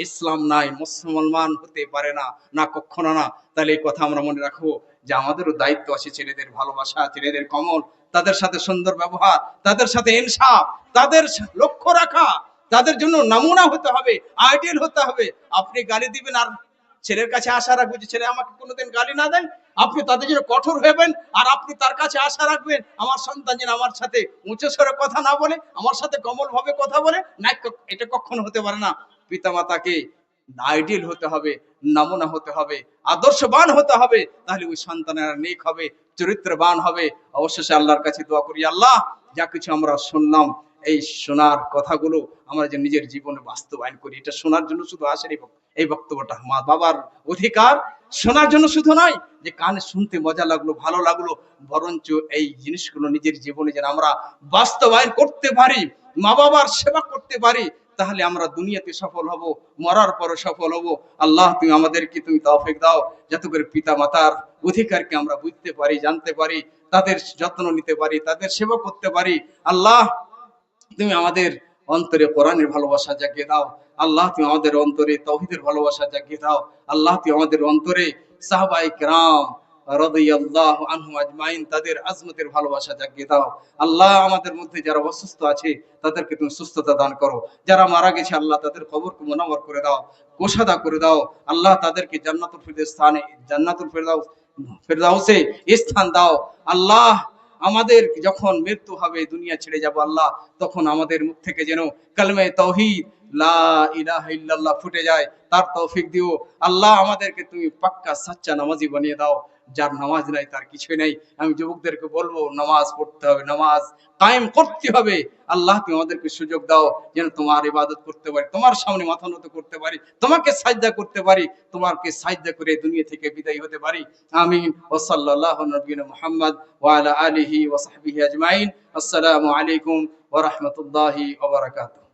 ইসলাম নাই, মুসলমান হতে পারে না, না কখনো না। তাহলে এই কথা আমরা মনে রাখবো যে আমাদেরও দায়িত্ব আছে ছেলেদের ভালোবাসা, ছেলেদের কমল, তাদের সাথে সুন্দর ব্যবহার, তাদের সাথে ইনসাফ, তাদের লক্ষ্য রাখা, তাদের জন্য নমুনা হতে হবে, আইডিয়াল হতে হবে। আপনি গালি দিবেন আর ছেলের কাছে আশা রাখবে যে ছেলে আমাকে কোনোদিন গালি না দেয়। আপনি তাদের জন্য কঠোর হবেন, আর আপনি তার কাছে আশা রাখবেন আমার সন্তান যেন আমার সাথে উঁচু স্বরে কথা না বলে, আমার সাথে কোমল ভাবে কথা বলে না। এটা কখনো হতে পারে না। পিতামাতাকে আইডিয়াল হতে হবে, নমুনা হতে হবে, আদর্শবান হতে হবে, তাহলে ওই সন্তানেরা নেক হবে, চরিত্রবান হবে। অবশেষে আল্লাহর কাছে দোয়া করি, আল্লাহ যা কিছু আমরা শুনলাম, এই শোনার কথাগুলো আমরা যে নিজের জীবনে বাস্তবায়ন করি। এটা শোনার জন্য শুধু আসেন এই বক্তব্যটা মা বাবার অধিকার, শোনার জন্য শুধু নয় যে কানে শুনতে মজা লাগলো, ভালো লাগলো, বরঞ্চ এই জিনিসগুলো নিজের জীবনে যেন আমরা বাস্তবায়ন করতে পারি, মা বাবার সেবা করতে পারি, তাহলে আমরা দুনিয়াতে সফল হব, মরার পরে সফল হব। আল্লাহ তুমি আমাদেরকে তুমি তৌফিক দাও যাতে করে পিতা মাতার অধিকারকে আমরা বুঝতে পারি, জানতে পারি, তাদের যত্ন নিতে পারি, তাদের সেবা করতে পারি। আল্লাহ তুমি আমাদের অন্তরে কোরআনের ভালোবাসা জাগিয়ে দাও। আল্লাহ তুমি আমাদের অন্তরে তাওহীদের ভালোবাসা জাগিয়ে দাও। আল্লাহ তুমি আমাদের অন্তরে সাহাবায়ে কেরাম রাদিয়াল্লাহু আনহুম আজমাইন তাদের আজমতের ভালোবাসা জাগিয়ে দাও। আল্লাহ আমাদের মধ্যে যারা অসুস্থ আছে তাদেরকে তুমি সুস্থতা দান করো, যারা মারা গেছে আল্লাহ তাদের কবরকে মুনাওয়ার করে দাও, কোষাদা করে দাও। আল্লাহ তাদেরকে জান্নাতুল ফিরদাউস স্থানে, জান্নাতুল ফিরদাউসে স্থান দাও। আল্লাহ আমাদের যখন মৃত্যু হবে, দুনিয়া ছেড়ে যাব আল্লাহ, তখন আমাদের মুখ থেকে যেন কালেমা তাওহীদ লা ইলাহা ইল্লাল্লাহ ফুটে যায়, তার তৌফিক দিও। আল্লাহ আমাদেরকে তুমি পাক্কা সাচ্চা নামাজি বানিয়ে দাও। যার নামাজ নাই তার কিছুই নাই। আমি যুবকদেরকে বলবো নামাজ পড়তে হবে, নামাজ কায়েম করতে হবে। আল্লাহ তুমি আমাদেরকে সুযোগ দাও যেন তোমার ইবাদত করতে পারি, তোমার সামনে মাথা নত করতে পারি, তোমাকে সাজদা করতে পারি, তোমাকে সাজদা করে দুনিয়া থেকে বিদায় হতে পারি। আমিন। ওয়া সাল্লাল্লাহু নবিয়িনা মুহাম্মদ ওয়া আলা আলিহি ওয়া সাহবিহি আজমাইন। আসসালামু আলাইকুম ওয়া রাহমাতুল্লাহি ওয়া বারাকাতুহু।